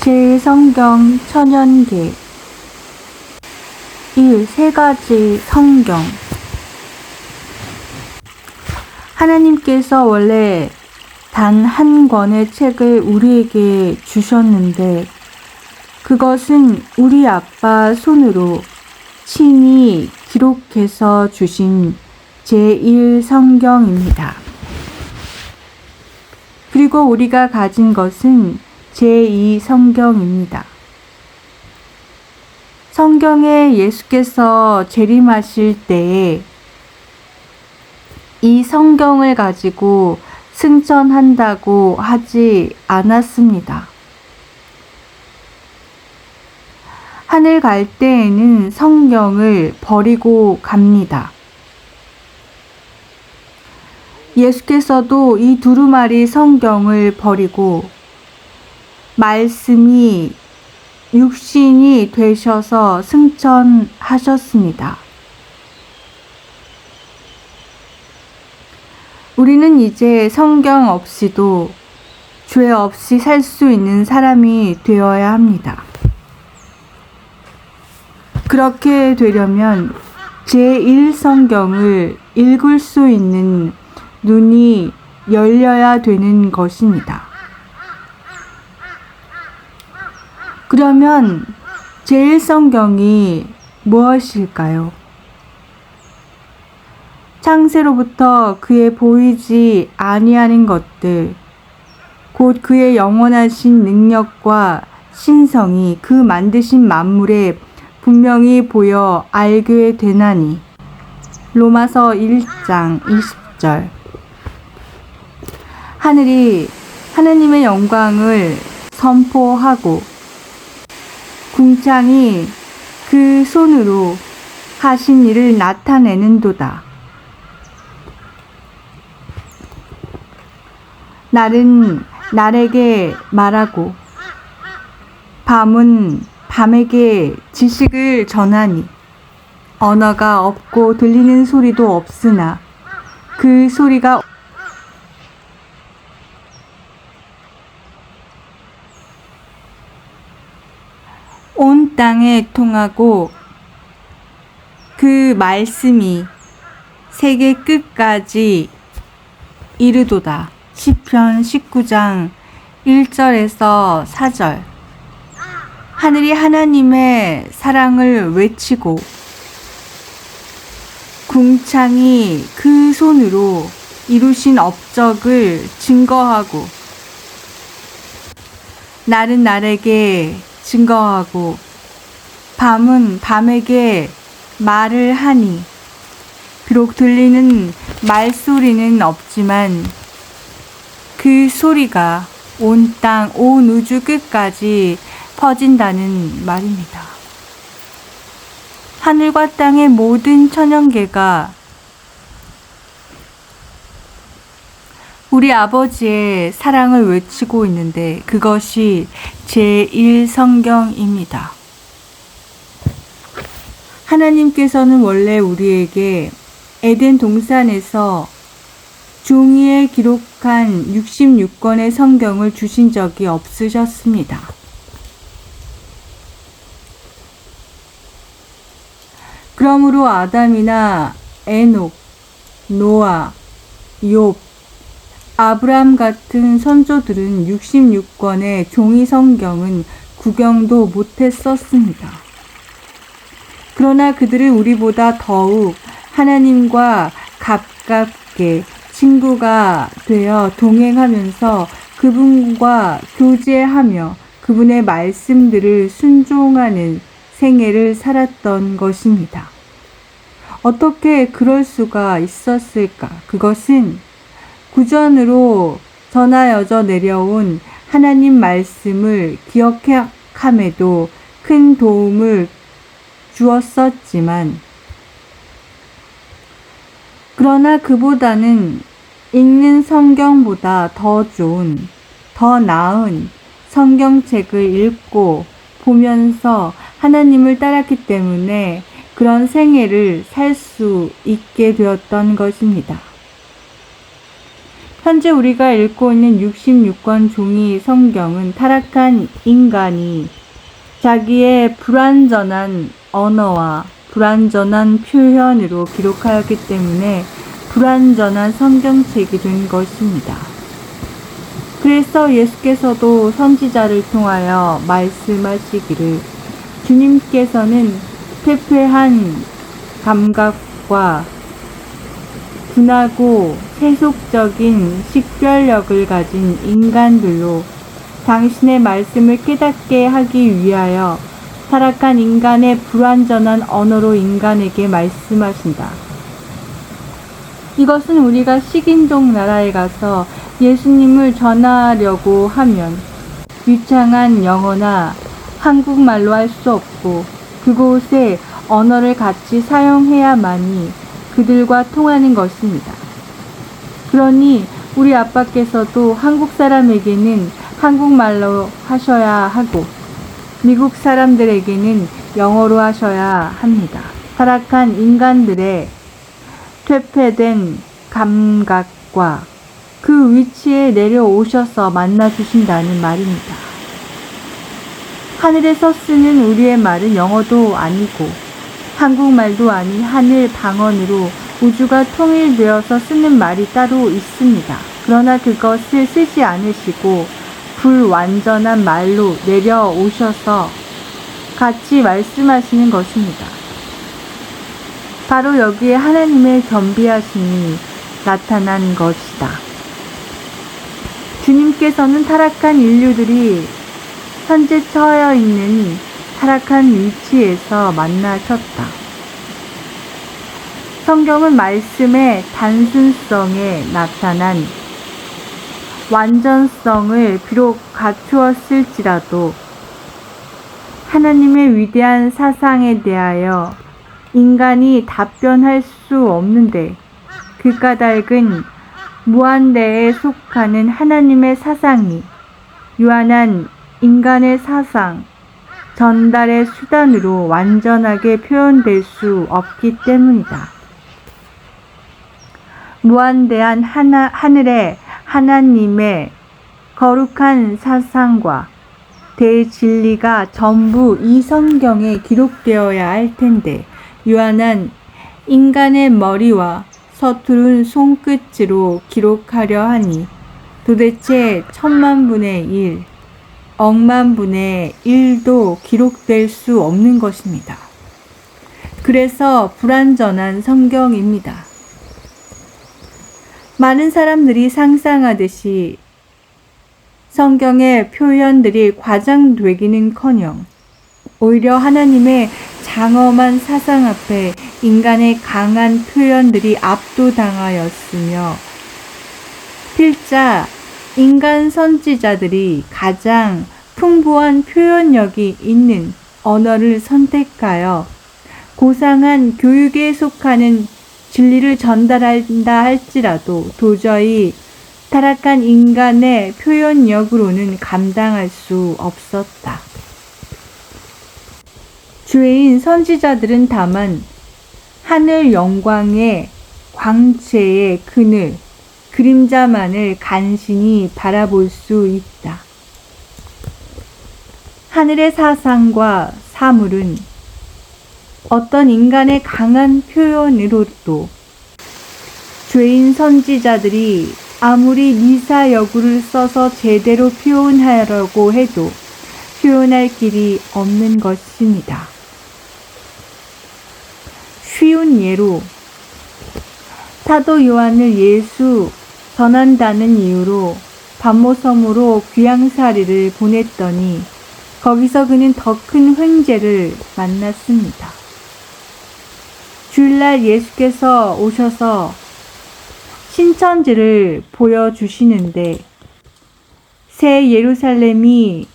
제1성경 천연계 1. 세 가지 성경. 하나님께서 원래 단 한 권의 책을 우리에게 주셨는데 그것은 우리 아빠 손으로 친히 기록해서 주신 제1성경입니다. 그리고 우리가 가진 것은 제2성경입니다. 성경에 예수께서 재림하실 때에 이 성경을 가지고 승천한다고 하지 않았습니다. 하늘 갈 때에는 성경을 버리고 갑니다. 예수께서도 이 두루마리 성경을 버리고 말씀이 육신이 되셔서 승천하셨습니다. 우리는 이제 성경 없이도 죄 없이 살 수 있는 사람이 되어야 합니다. 그렇게 되려면 제1성경을 읽을 수 있는 눈이 열려야 되는 것입니다. 그러면 제1성경이 무엇일까요? 창세로부터 그의 보이지 아니하는 것들, 곧 그의 영원하신 능력과 신성이 그 만드신 만물에 분명히 보여 알게 되나니. 로마서 1장 20절. 하늘이 하나님의 영광을 선포하고 궁창이 그 손으로 하신 일을 나타내는도다. 날은 날에게 말하고 밤은 밤에게 지식을 전하니 언어가 없고 들리는 소리도 없으나 그 소리가 온 땅에 통하고 그 말씀이 세계 끝까지 이르도다. 시편 19장 1절에서 4절. 하늘이 하나님의 사랑을 외치고 궁창이 그 손으로 이루신 업적을 증거하고 날은 날에게 증거하고 밤은 밤에게 말을 하니 비록 들리는 말소리는 없지만 그 소리가 온 땅, 온 우주 끝까지 퍼진다는 말입니다. 하늘과 땅의 모든 천연계가 우리 아버지의 사랑을 외치고 있는데 그것이 제1성경입니다. 하나님께서는 원래 우리에게 에덴 동산에서 종이에 기록한 66권의 성경을 주신 적이 없으셨습니다. 그러므로 아담이나 에녹, 노아, 욥, 아브람 같은 선조들은 66권의 종이 성경은 구경도 못했었습니다. 그러나 그들은 우리보다 더욱 하나님과 가깝게 친구가 되어 동행하면서 그분과 교제하며 그분의 말씀들을 순종하는 생애를 살았던 것입니다. 어떻게 그럴 수가 있었을까? 그것은 구전으로 전하여져 내려온 하나님 말씀을 기억함에도 큰 도움을 주었었지만 그러나 그보다는 읽는 성경보다 더 좋은, 더 나은 성경책을 읽고 보면서 하나님을 따랐기 때문에 그런 생애를 살 수 있게 되었던 것입니다. 현재 우리가 읽고 있는 66권 종이 성경은 타락한 인간이 자기의 불완전한 언어와 불완전한 표현으로 기록하였기 때문에 불완전한 성경책이 된 것입니다. 그래서 예수께서도 선지자를 통하여 말씀하시기를 주님께서는 퇴폐한 감각과 둔하고 세속적인 식별력을 가진 인간들로 당신의 말씀을 깨닫게 하기 위하여 타락한 인간의 불완전한 언어로 인간에게 말씀하신다. 이것은 우리가 식인종 나라에 가서 예수님을 전하려고 하면 유창한 영어나 한국말로 할 수 없고 그곳의 언어를 같이 사용해야만이 그들과 통하는 것입니다. 그러니 우리 아빠께서도 한국 사람에게는 한국말로 하셔야 하고 미국 사람들에게는 영어로 하셔야 합니다. 타락한 인간들의 퇴폐된 감각과 그 위치에 내려오셔서 만나주신다는 말입니다. 하늘에서 쓰는 우리의 말은 영어도 아니고 한국말도 아닌 하늘 방언으로 우주가 통일되어서 쓰는 말이 따로 있습니다. 그러나 그것을 쓰지 않으시고 불완전한 말로 내려오셔서 같이 말씀하시는 것입니다. 바로 여기에 하나님의 겸비하심이 나타난 것이다. 주님께서는 타락한 인류들이 현재 처해 있는 타락한 위치에서 만나셨다. 성경은 말씀의 단순성에 나타난 완전성을 비록 갖추었을지라도 하나님의 위대한 사상에 대하여 인간이 답변할 수 없는데 그 까닭은 무한대에 속하는 하나님의 사상이 유한한 인간의 사상, 전달의 수단으로 완전하게 표현될 수 없기 때문이다. 무한대한 하늘의 하나님의 거룩한 사상과 대진리가 전부 이 성경에 기록되어야 할 텐데 유한한 인간의 머리와 서투른 손끝으로 기록하려 하니 도대체 1000만분의 1, 억만분의 1도 기록될 수 없는 것입니다. 그래서 불완전한 성경입니다. 많은 사람들이 상상하듯이 성경의 표현들이 과장되기는커녕 오히려 하나님의 장엄한 사상 앞에 인간의 강한 표현들이 압도당하였으며 필자 인간 선지자들이 가장 풍부한 표현력이 있는 언어를 선택하여 고상한 교육에 속하는 진리를 전달한다 할지라도 도저히 타락한 인간의 표현력으로는 감당할 수 없었다. 주의 선지자들은 다만 하늘 영광의 광채의 그늘, 그림자만을 간신히 바라볼 수 있다. 하늘의 사상과 사물은 어떤 인간의 강한 표현으로도 죄인 선지자들이 아무리 미사여구를 써서 제대로 표현하려고 해도 표현할 길이 없는 것입니다. 쉬운 예로 사도 요한을 예수 전한다는 이유로 반모섬으로 귀양살이를 보냈더니 거기서 그는 더 큰 횡재를 만났습니다. 주일날 예수께서 오셔서 신천지를 보여주시는데 새 예루살렘이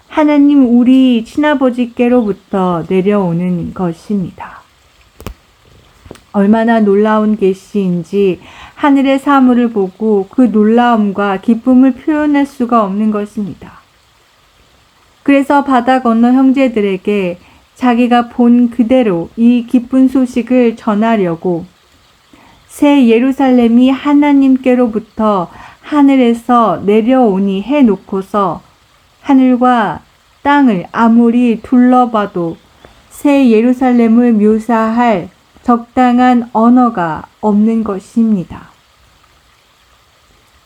하나님 우리 친아버지께로부터 내려오는 것입니다. 얼마나 놀라운 계시인지 하늘의 사물을 보고 그 놀라움과 기쁨을 표현할 수가 없는 것입니다. 그래서 바다 건너 형제들에게 자기가 본 그대로 이 기쁜 소식을 전하려고 새 예루살렘이 하나님께로부터 하늘에서 내려오니 해놓고서 하늘과 땅을 아무리 둘러봐도 새 예루살렘을 묘사할 적당한 언어가 없는 것입니다.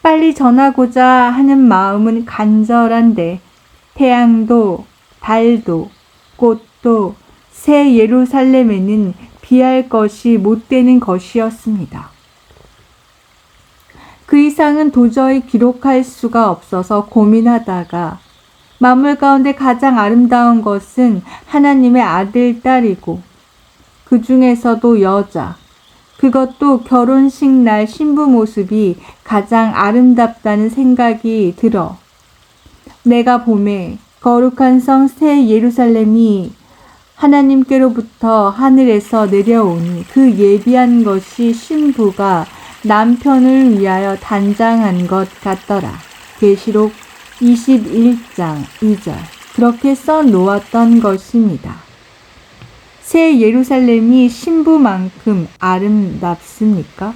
빨리 전하고자 하는 마음은 간절한데 태양도 달도 꽃도 새 예루살렘에는 비할 것이 못 되는 것이었습니다. 그 이상은 도저히 기록할 수가 없어서 고민하다가 만물 가운데 가장 아름다운 것은 하나님의 아들, 딸이고 그 중에서도 여자, 그것도 결혼식 날 신부 모습이 가장 아름답다는 생각이 들어 내가 봄에 거룩한 성 새 예루살렘이 하나님께로부터 하늘에서 내려오니 그 예비한 것이 신부가 남편을 위하여 단장한 것 같더라. 계시록 21장 2절 그렇게 써놓았던 것입니다. 새 예루살렘이 신부만큼 아름답습니까?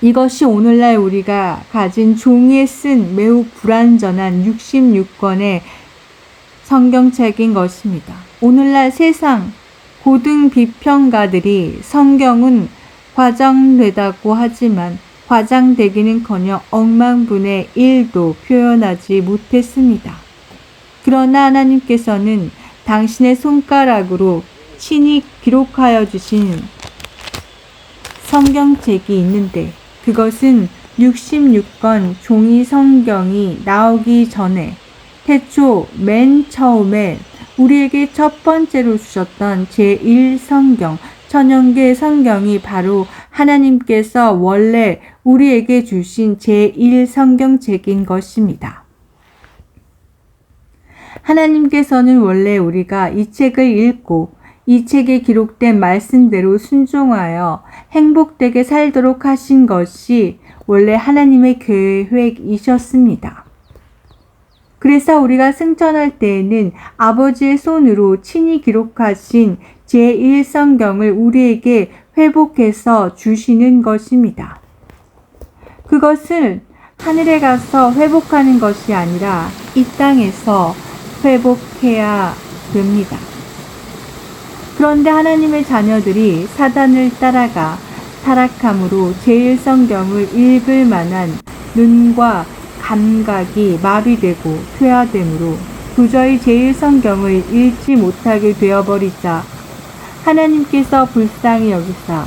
이것이 오늘날 우리가 가진 종이에 쓴 매우 불완전한 66권의 성경책인 것입니다. 오늘날 세상 고등 비평가들이 성경은 과장되다고 하지만 과장되기는커녕 억만분의 1도 표현하지 못했습니다. 그러나 하나님께서는 당신의 손가락으로 친히 기록하여 주신 성경책이 있는데 그것은 66권 종이 성경이 나오기 전에 태초 맨 처음에 우리에게 첫 번째로 주셨던 제1성경, 천연계 성경이 바로 하나님께서 원래 우리에게 주신 제1성경책인 것입니다. 하나님께서는 원래 우리가 이 책을 읽고 이 책에 기록된 말씀대로 순종하여 행복되게 살도록 하신 것이 원래 하나님의 계획이셨습니다. 그래서 우리가 승천할 때에는 아버지의 손으로 친히 기록하신 제1성경을 우리에게 회복해서 주시는 것입니다. 그것을 하늘에 가서 회복하는 것이 아니라 이 땅에서 회복해야 됩니다. 그런데 하나님의 자녀들이 사단을 따라가 타락함으로 제1성경을 읽을 만한 눈과 감각이 마비되고 퇴화되므로 도저히 제1성경을 읽지 못하게 되어버리자 하나님께서 불쌍히 여기사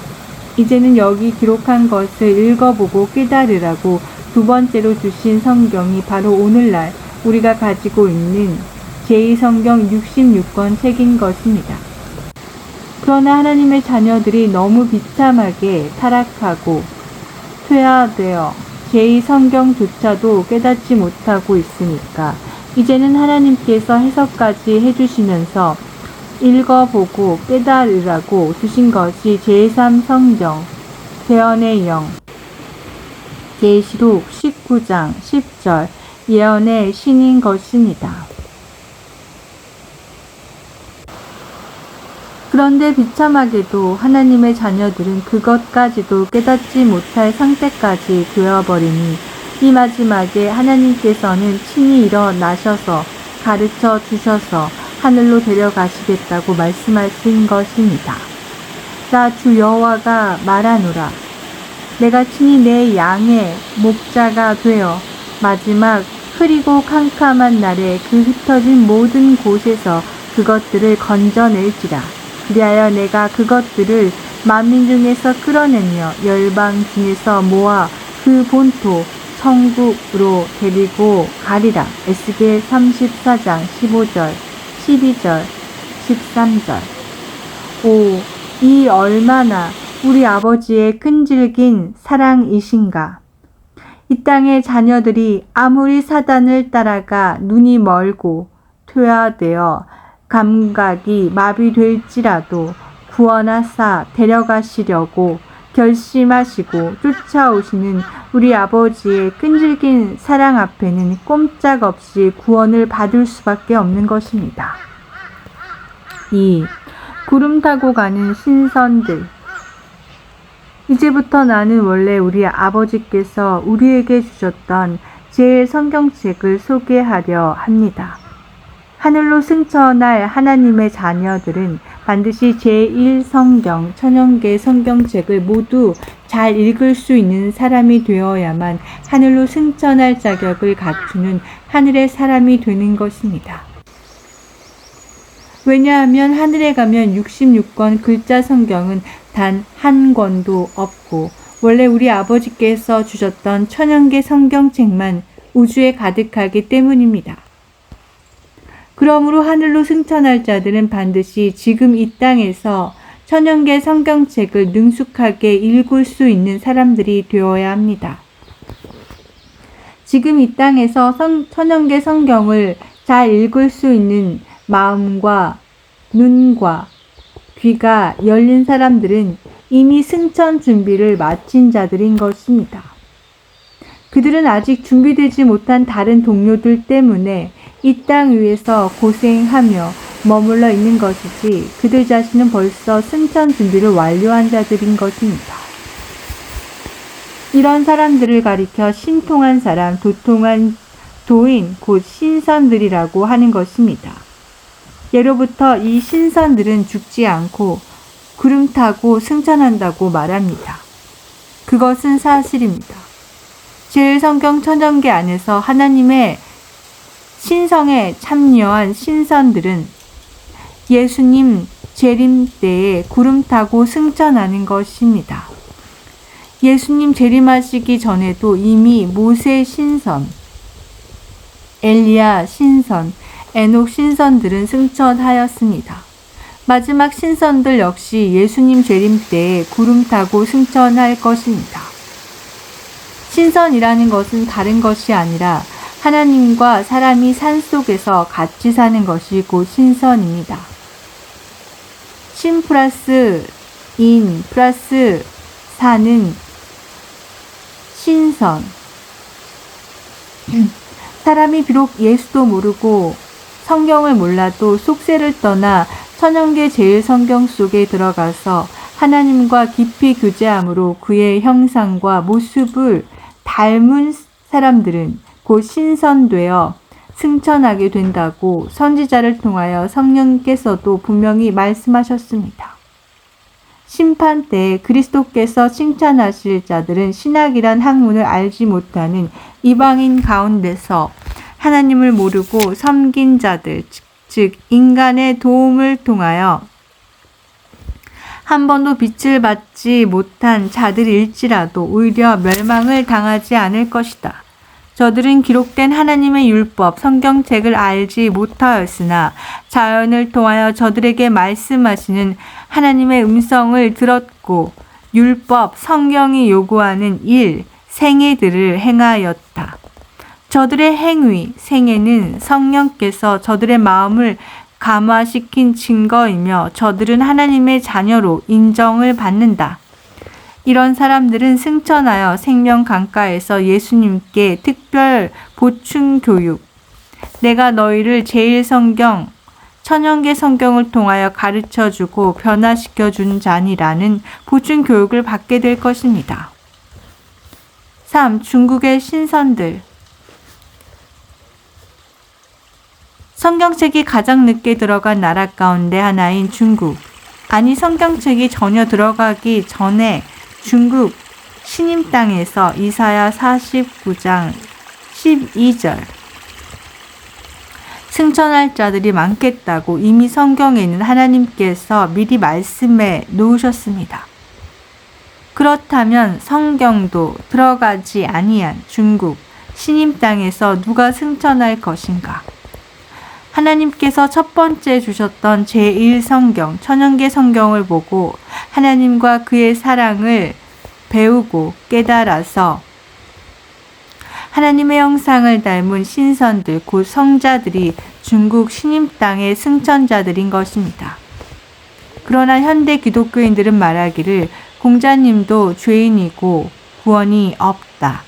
이제는 여기 기록한 것을 읽어보고 깨달으라고 두 번째로 주신 성경이 바로 오늘날 우리가 가지고 있는 제2성경 66권 책인 것입니다. 그러나 하나님의 자녀들이 너무 비참하게 타락하고 퇴화되어 제2성경조차도 깨닫지 못하고 있으니까 이제는 하나님께서 해석까지 해주시면서 읽어보고 깨달으라고 주신 것이 제3성경 대언의 영 계시록 19장 10절 예언의 신인 것입니다. 그런데 비참하게도 하나님의 자녀들은 그것까지도 깨닫지 못할 상태까지 되어버리니 이 마지막에 하나님께서는 친히 일어나셔서 가르쳐 주셔서 하늘로 데려가시겠다고 말씀하신 것입니다. 자, 주 여호와가 말하노라. 내가 친히 내 양의 목자가 되어 마지막 흐리고 캄캄한 날에 그 흩어진 모든 곳에서 그것들을 건져낼지라. 그리하여 내가 그것들을 만민 중에서 끌어내며 열방 중에서 모아 그 본토 천국으로 데리고 가리라. 에스겔 34장 15절 12절 13절 오, 이 얼마나 우리 아버지의 끈질긴 사랑이신가. 이 땅의 자녀들이 아무리 사단을 따라가 눈이 멀고 퇴화되어 감각이 마비될지라도 구원하사 데려가시려고 결심하시고 쫓아오시는 우리 아버지의 끈질긴 사랑 앞에는 꼼짝없이 구원을 받을 수밖에 없는 것입니다. 이 구름 타고 가는 신선들. 이제부터 나는 원래 우리 아버지께서 우리에게 주셨던 제일 성경책을 소개하려 합니다. 하늘로 승천할 하나님의 자녀들은 반드시 제1성경, 천연계 성경책을 모두 잘 읽을 수 있는 사람이 되어야만 하늘로 승천할 자격을 갖추는 하늘의 사람이 되는 것입니다. 왜냐하면 하늘에 가면 66권 글자 성경은 단 한 권도 없고 원래 우리 아버지께서 주셨던 천연계 성경책만 우주에 가득하기 때문입니다. 그러므로 하늘로 승천할 자들은 반드시 지금 이 땅에서 천연계 성경책을 능숙하게 읽을 수 있는 사람들이 되어야 합니다. 지금 이 땅에서 천연계 성경을 잘 읽을 수 있는 마음과 눈과 귀가 열린 사람들은 이미 승천 준비를 마친 자들인 것입니다. 그들은 아직 준비되지 못한 다른 동료들 때문에 이 땅 위에서 고생하며 머물러 있는 것이지 그들 자신은 벌써 승천 준비를 완료한 자들인 것입니다. 이런 사람들을 가리켜 신통한 사람, 도통한 도인, 곧 신선들이라고 하는 것입니다. 예로부터 이 신선들은 죽지 않고 구름 타고 승천한다고 말합니다. 그것은 사실입니다. 제1성경 천연계 안에서 하나님의 신성에 참여한 신선들은 예수님 재림 때에 구름 타고 승천하는 것입니다. 예수님 재림하시기 전에도 이미 모세 신선, 엘리야 신선, 에녹 신선들은 승천하였습니다. 마지막 신선들 역시 예수님 재림 때에 구름 타고 승천할 것입니다. 신선이라는 것은 다른 것이 아니라 하나님과 사람이 산속에서 같이 사는 것이 곧 신선입니다. 신 플러스 인 플러스 사는 신선. 사람이 비록 예수도 모르고 성경을 몰라도 속세를 떠나 천연계 제1성경 속에 들어가서 하나님과 깊이 교제함으로 그의 형상과 모습을 닮은 사람들은 곧 신선되어 승천하게 된다고 선지자를 통하여 성령께서도 분명히 말씀하셨습니다. 심판 때 그리스도께서 칭찬하실 자들은 신학이란 학문을 알지 못하는 이방인 가운데서 하나님을 모르고 섬긴 자들, 즉 인간의 도움을 통하여 한 번도 빛을 받지 못한 자들일지라도 오히려 멸망을 당하지 않을 것이다. 저들은 기록된 하나님의 율법, 성경책을 알지 못하였으나 자연을 통하여 저들에게 말씀하시는 하나님의 음성을 들었고 율법, 성경이 요구하는 일, 생애들을 행하였다. 저들의 행위, 생애는 성령께서 저들의 마음을 감화시킨 증거이며 저들은 하나님의 자녀로 인정을 받는다. 이런 사람들은 승천하여 생명 강가에서 예수님께 특별 보충 교육, 내가 너희를 제1성경, 천연계 성경을 통하여 가르쳐주고 변화시켜준 자니라는 보충 교육을 받게 될 것입니다. 3. 중국의 신선들. 성경책이 가장 늦게 들어간 나라 가운데 하나인 중국. 아니 성경책이 전혀 들어가기 전에 중국 신임 땅에서 이사야 49장 12절 승천할 자들이 많겠다고 이미 성경에는 하나님께서 미리 말씀해 놓으셨습니다. 그렇다면 성경도 들어가지 아니한 중국 신임 땅에서 누가 승천할 것인가? 하나님께서 첫 번째 주셨던 제1성경, 천연계 성경을 보고 하나님과 그의 사랑을 배우고 깨달아서 하나님의 형상을 닮은 신선들, 곧 성자들이 중국 신임 땅의 승천자들인 것입니다. 그러나 현대 기독교인들은 말하기를 공자님도 죄인이고 구원이 없다.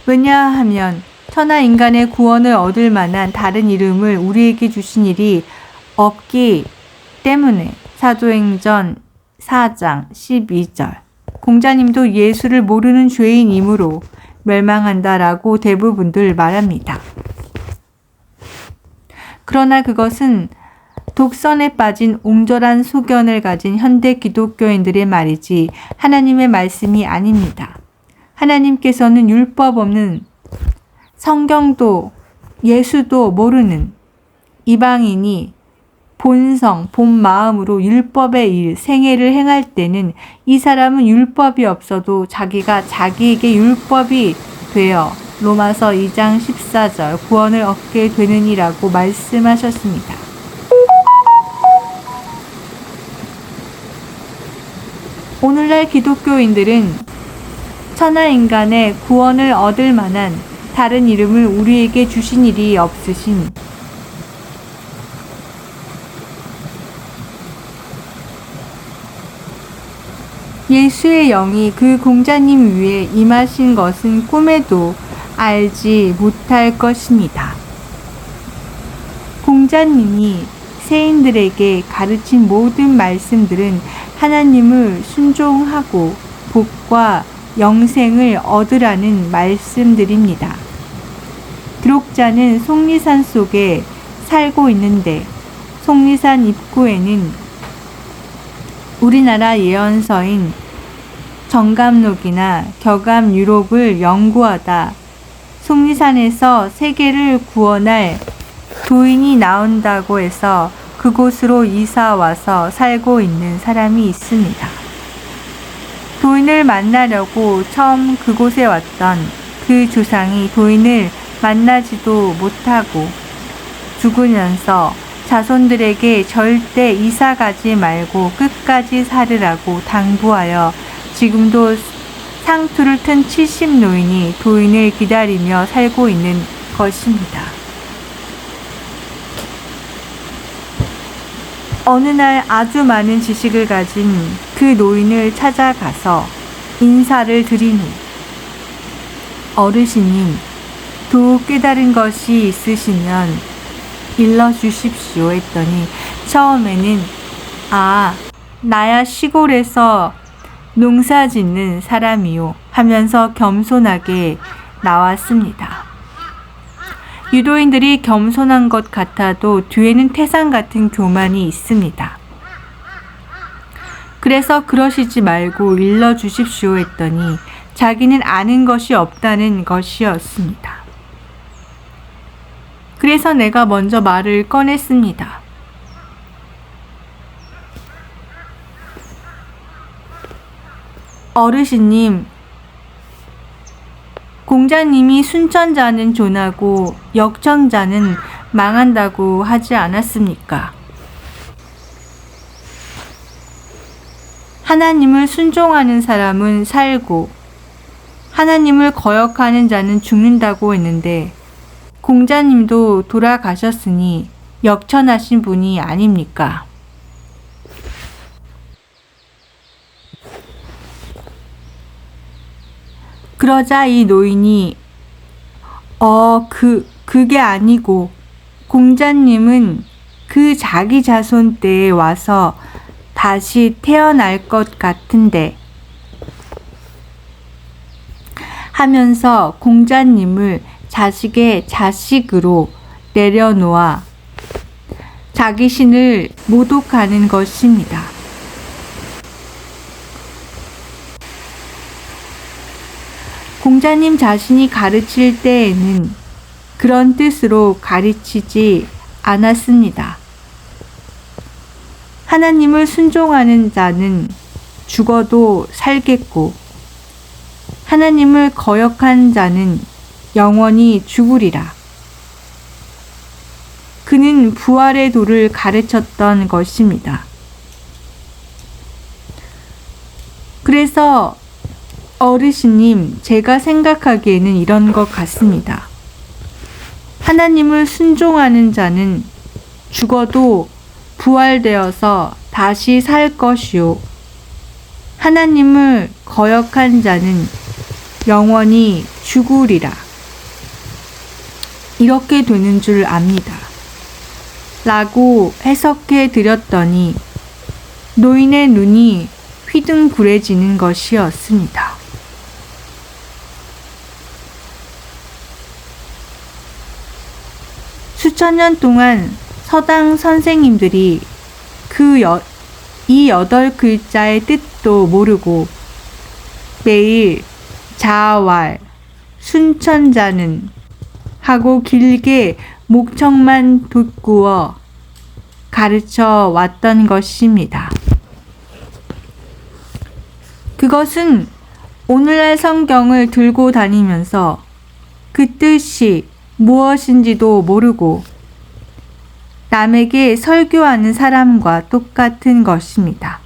왜냐하면 천하 인간의 구원을 얻을 만한 다른 이름을 우리에게 주신 일이 없기 때문에 사도행전 4장 12절 공자님도 예수를 모르는 죄인이므로 멸망한다라고 대부분들 말합니다. 그러나 그것은 독선에 빠진 옹졸한 소견을 가진 현대 기독교인들의 말이지 하나님의 말씀이 아닙니다. 하나님께서는 율법 없는 성경도 예수도 모르는 이방인이 본성, 본 마음으로 율법의 일, 생애를 행할 때는 이 사람은 율법이 없어도 자기가 자기에게 율법이 되어 로마서 2장 14절 구원을 얻게 되느니라고 말씀하셨습니다. 오늘날 기독교인들은 천하 인간의 구원을 얻을 만한 다른 이름을 우리에게 주신 일이 없으신 예수의 영이 그 공자님 위에 임하신 것은 꿈에도 알지 못할 것입니다. 공자님이 세인들에게 가르친 모든 말씀들은 하나님을 순종하고 복과 영생을 얻으라는 말씀들입니다. 기록자는 속리산 속에 살고 있는데 속리산 입구에는 우리나라 예언서인 정감록이나 격암유록을 연구하다 속리산에서 세계를 구원할 도인이 나온다고 해서 그곳으로 이사와서 살고 있는 사람이 있습니다. 도인을 만나려고 처음 그곳에 왔던 그 조상이 도인을 만나지도 못하고 죽으면서 자손들에게 절대 이사 가지 말고 끝까지 살으라고 당부하여 지금도 상투를 튼 70노인이 도인을 기다리며 살고 있는 것입니다. 어느 날 아주 많은 지식을 가진 그 노인을 찾아가서 인사를 드린 후 어르신님, 도 깨달은 것이 있으시면 일러주십시오 했더니 처음에는 나야 시골에서 농사 짓는 사람이요 하면서 겸손하게 나왔습니다. 유도인들이 겸손한 것 같아도 뒤에는 태산 같은 교만이 있습니다. 그래서 그러시지 말고 일러주십시오 했더니 자기는 아는 것이 없다는 것이었습니다. 그래서 내가 먼저 말을 꺼냈습니다. 어르신님, 공자님이 순천자는 존하고 역천자는 망한다고 하지 않았습니까? 하나님을 순종하는 사람은 살고 하나님을 거역하는 자는 죽는다고 했는데 공자님도 돌아가셨으니 역천하신 분이 아닙니까? 그러자 이 노인이 그게 아니고 공자님은 그 자기 자손 때에 와서 다시 태어날 것 같은데 하면서 공자님을 자식의 자식으로 내려놓아 자기 신을 모독하는 것입니다. 공자님 자신이 가르칠 때에는 그런 뜻으로 가르치지 않았습니다. 하나님을 순종하는 자는 죽어도 살겠고 하나님을 거역한 자는 영원히 죽으리라. 그는 부활의 도를 가르쳤던 것입니다. 그래서 어르신님, 제가 생각하기에는 이런 것 같습니다. 하나님을 순종하는 자는 죽어도 부활되어서 다시 살 것이요. 하나님을 거역한 자는 영원히 죽으리라. 이렇게 되는 줄 압니다. 라고 해석해 드렸더니 노인의 눈이 휘둥그레지는 것이었습니다. 수천 년 동안 서당 선생님들이 이 8글자의 뜻도 모르고 매일 자왈, 순천자는 하고 길게 목청만 돋구어 가르쳐 왔던 것입니다. 그것은 오늘날 성경을 들고 다니면서 그 뜻이 무엇인지도 모르고 남에게 설교하는 사람과 똑같은 것입니다.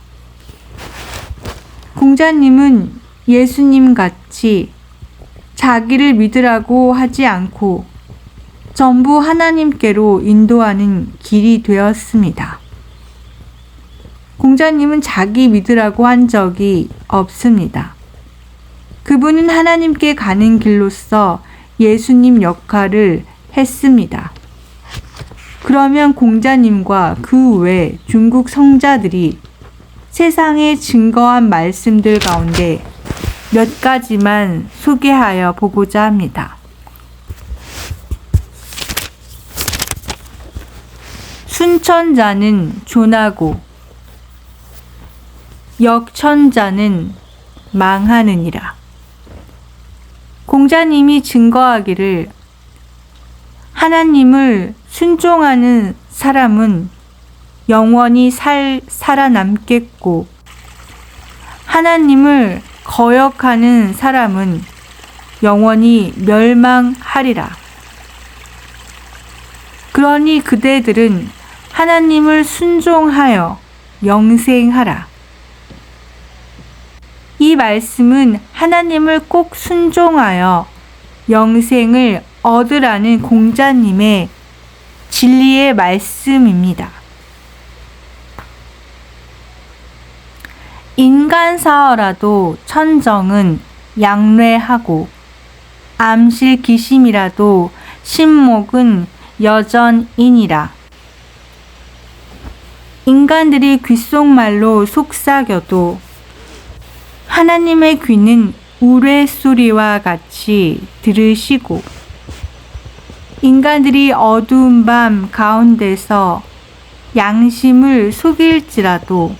공자님은 예수님 같이 자기를 믿으라고 하지 않고 전부 하나님께로 인도하는 길이 되었습니다. 공자님은 자기 믿으라고 한 적이 없습니다. 그분은 하나님께 가는 길로서 예수님 역할을 했습니다. 그러면 공자님과 그 외 중국 성자들이 세상에 증거한 말씀들 가운데 몇 가지만 소개하여 보고자 합니다. 순천자는 존하고 역천자는 망하느니라. 공자님이 증거하기를 하나님을 순종하는 사람은 영원히 살아남겠고 하나님을 거역하는 사람은 영원히 멸망하리라. 그러니 그대들은 하나님을 순종하여 영생하라. 이 말씀은 하나님을 꼭 순종하여 영생을 얻으라는 공자님의 진리의 말씀입니다. 인간사어라도 천정은 양뇌하고 암실기심이라도 신목은 여전이니라. 인간들이 귓속말로 속삭여도 하나님의 귀는 우레소리와 같이 들으시고 인간들이 어두운 밤 가운데서 양심을 속일지라도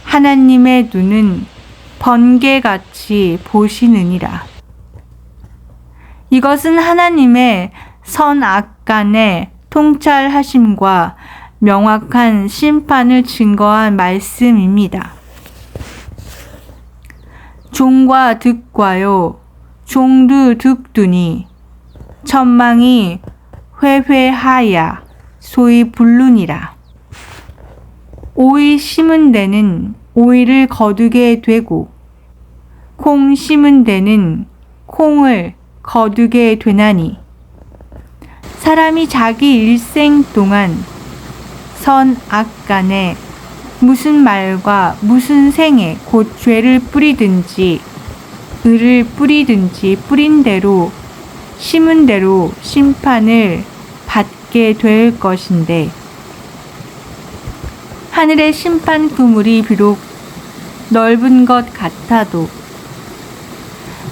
하나님의 눈은 번개같이 보시느니라. 이것은 하나님의 선악간의 통찰하심과 명확한 심판을 증거한 말씀입니다. 종과 득과요 종두 득두니 천망이 회회하야 소위 불륜이라. 오이 심은 데는 오이를 거두게 되고 콩 심은 데는 콩을 거두게 되나니 사람이 자기 일생 동안 선악간에 무슨 말과 무슨 생에 곧 죄를 뿌리든지 을을 뿌리든지 뿌린 대로 심은 대로 심판을 받게 될 것인데 하늘의 심판 그물이 비록 넓은 것 같아도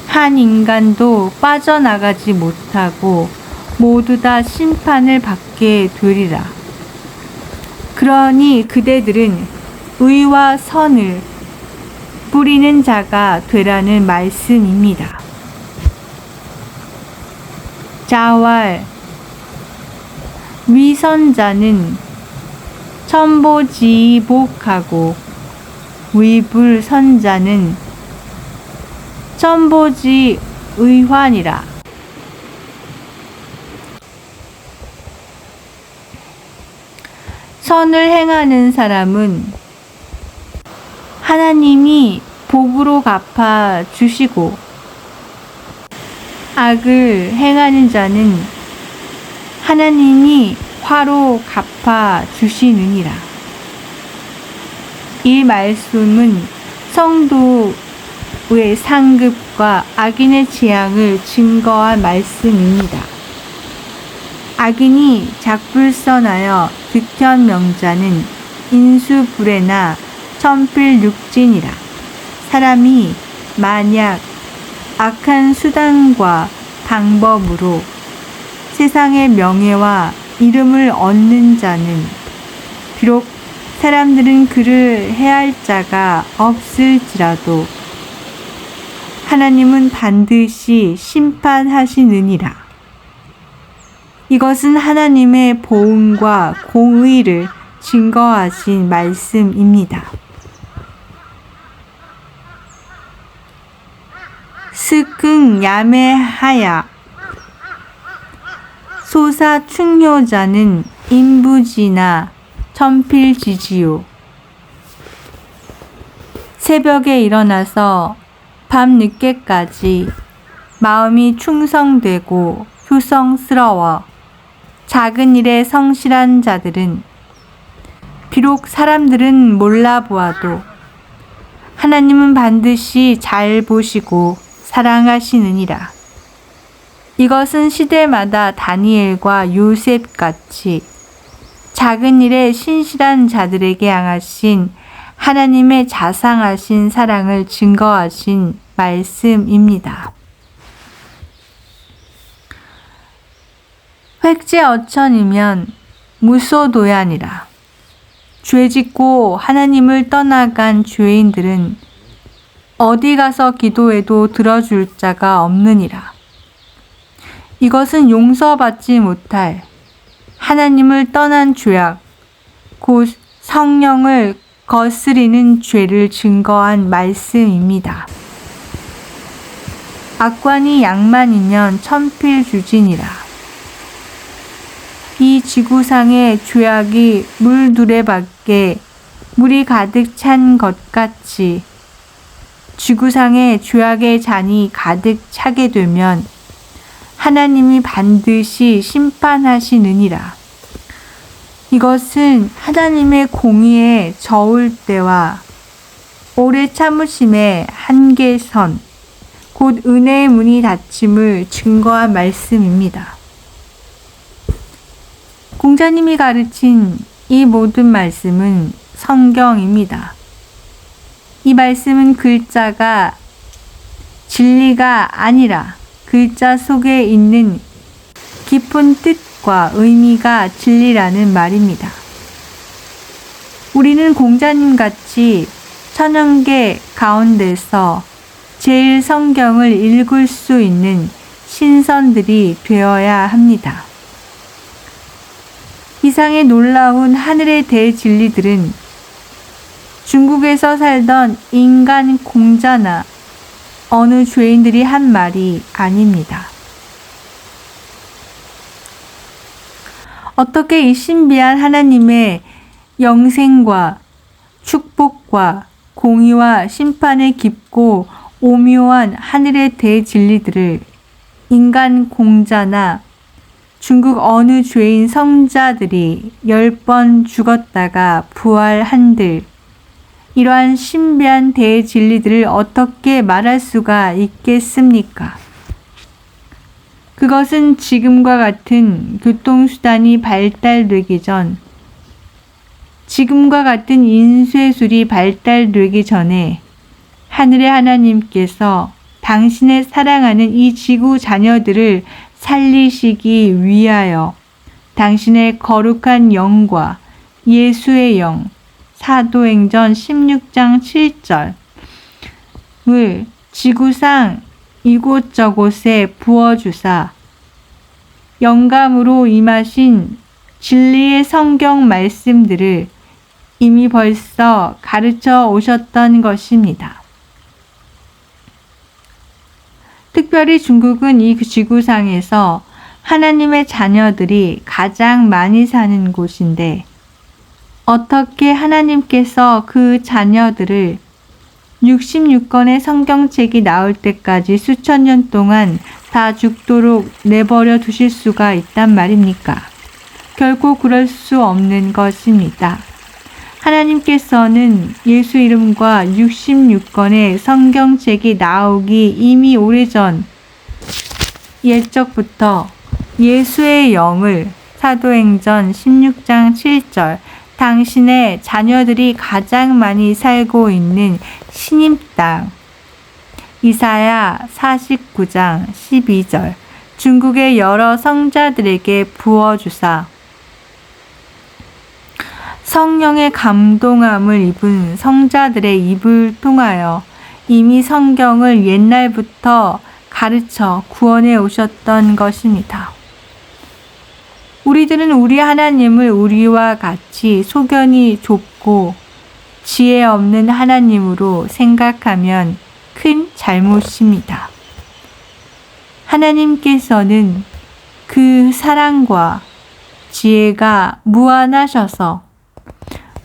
한 인간도 빠져나가지 못하고 모두 다 심판을 받게 되리라. 그러니 그대들은 의와 선을 뿌리는 자가 되라는 말씀입니다. 자왈 위선자는 천보지복하고 위불선자는 천보지의환이라. 선을 행하는 사람은 하나님이 복으로 갚아 주시고 악을 행하는 자는 하나님이 화로 갚아 주시느니라. 이 말씀은 성도의 상급과 악인의 재앙을 증거한 말씀입니다. 악인이 작불선하여 득현 명자는 인수불해나 천필육진이라. 사람이 만약 악한 수단과 방법으로 세상의 명예와 이름을 얻는 자는 비록 사람들은 그를 해할 자가 없을지라도 하나님은 반드시 심판하시느니라. 이것은 하나님의 보응과 공의를 증거하신 말씀입니다. 스긍 야매하야 소사 충효자는 인부지나 천필지지요. 새벽에 일어나서 밤 늦게까지 마음이 충성되고 효성스러워 작은 일에 성실한 자들은 비록 사람들은 몰라보아도 하나님은 반드시 잘 보시고 사랑하시느니라. 이것은 시대마다 다니엘과 요셉같이 작은 일에 신실한 자들에게 향하신 하나님의 자상하신 사랑을 증거하신 말씀입니다. 획제어천이면 무소도야니라. 죄짓고 하나님을 떠나간 죄인들은 어디 가서 기도해도 들어줄 자가 없느니라. 이것은 용서받지 못할 하나님을 떠난 죄악, 곧 성령을 거스리는 죄를 증거한 말씀입니다. 악관이 양만이면 천필주진이라. 이 지구상의 죄악이 물 두레밖에 물이 가득 찬 것 같이 지구상의 죄악의 잔이 가득 차게 되면 하나님이 반드시 심판하시느니라. 이것은 하나님의 공의에 저울 때와 오래 참으심의 한계선, 곧 은혜의 문이 닫힘을 증거한 말씀입니다. 공자님이 가르친 이 모든 말씀은 성경입니다. 이 말씀은 글자가 진리가 아니라 글자 속에 있는 깊은 뜻과 의미가 진리라는 말입니다. 우리는 공자님 같이 천연계 가운데서 제일 성경을 읽을 수 있는 신선들이 되어야 합니다. 이상의 놀라운 하늘의 대진리들은 중국에서 살던 인간 공자나 어느 죄인들이 한 말이 아닙니다. 어떻게 이 신비한 하나님의 영생과 축복과 공의와 심판의 깊고 오묘한 하늘의 대진리들을 인간 공자나 중국 어느 죄인 성자들이 10번 죽었다가 부활한들 이러한 신비한 대진리들을 어떻게 말할 수가 있겠습니까? 그것은 지금과 같은 교통수단이 발달되기 전, 지금과 같은 인쇄술이 발달되기 전에 하늘의 하나님께서 당신의 사랑하는 이 지구 자녀들을 살리시기 위하여 당신의 거룩한 영과 예수의 영, 사도행전 16장 7절을 지구상 이곳저곳에 부어주사 영감으로 임하신 진리의 성경 말씀들을 이미 벌써 가르쳐 오셨던 것입니다. 특별히 중국은 이 지구상에서 하나님의 자녀들이 가장 많이 사는 곳인데 어떻게 하나님께서 그 자녀들을 66권의 성경책이 나올 때까지 수천 년 동안 다 죽도록 내버려 두실 수가 있단 말입니까? 결코 그럴 수 없는 것입니다. 하나님께서는 예수 이름과 66권의 성경책이 나오기 이미 오래전 옛적부터 예수의 영을 사도행전 16장 7절 당신의 자녀들이 가장 많이 살고 있는 신임 땅 이사야 49장 12절 중국의 여러 성자들에게 부어주사 성령의 감동함을 입은 성자들의 입을 통하여 이미 성경을 옛날부터 가르쳐 구원해 오셨던 것입니다. 우리들은 우리 하나님을 우리와 같이 소견이 좁고 지혜 없는 하나님으로 생각하면 큰 잘못입니다. 하나님께서는 그 사랑과 지혜가 무한하셔서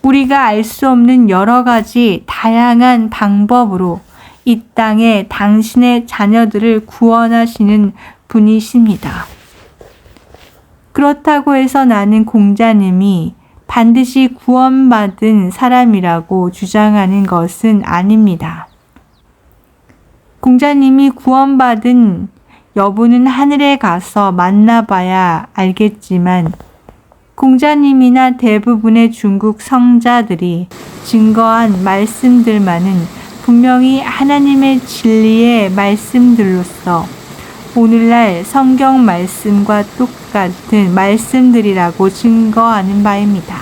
우리가 알 수 없는 여러 가지 다양한 방법으로 이 땅에 당신의 자녀들을 구원하시는 분이십니다. 그렇다고 해서 나는 공자님이 반드시 구원받은 사람이라고 주장하는 것은 아닙니다. 공자님이 구원받은 여부는 하늘에 가서 만나봐야 알겠지만 공자님이나 대부분의 중국 성자들이 증거한 말씀들만은 분명히 하나님의 진리의 말씀들로서 오늘날 성경 말씀과 똑같은 말씀들이라고 증거하는 바입니다.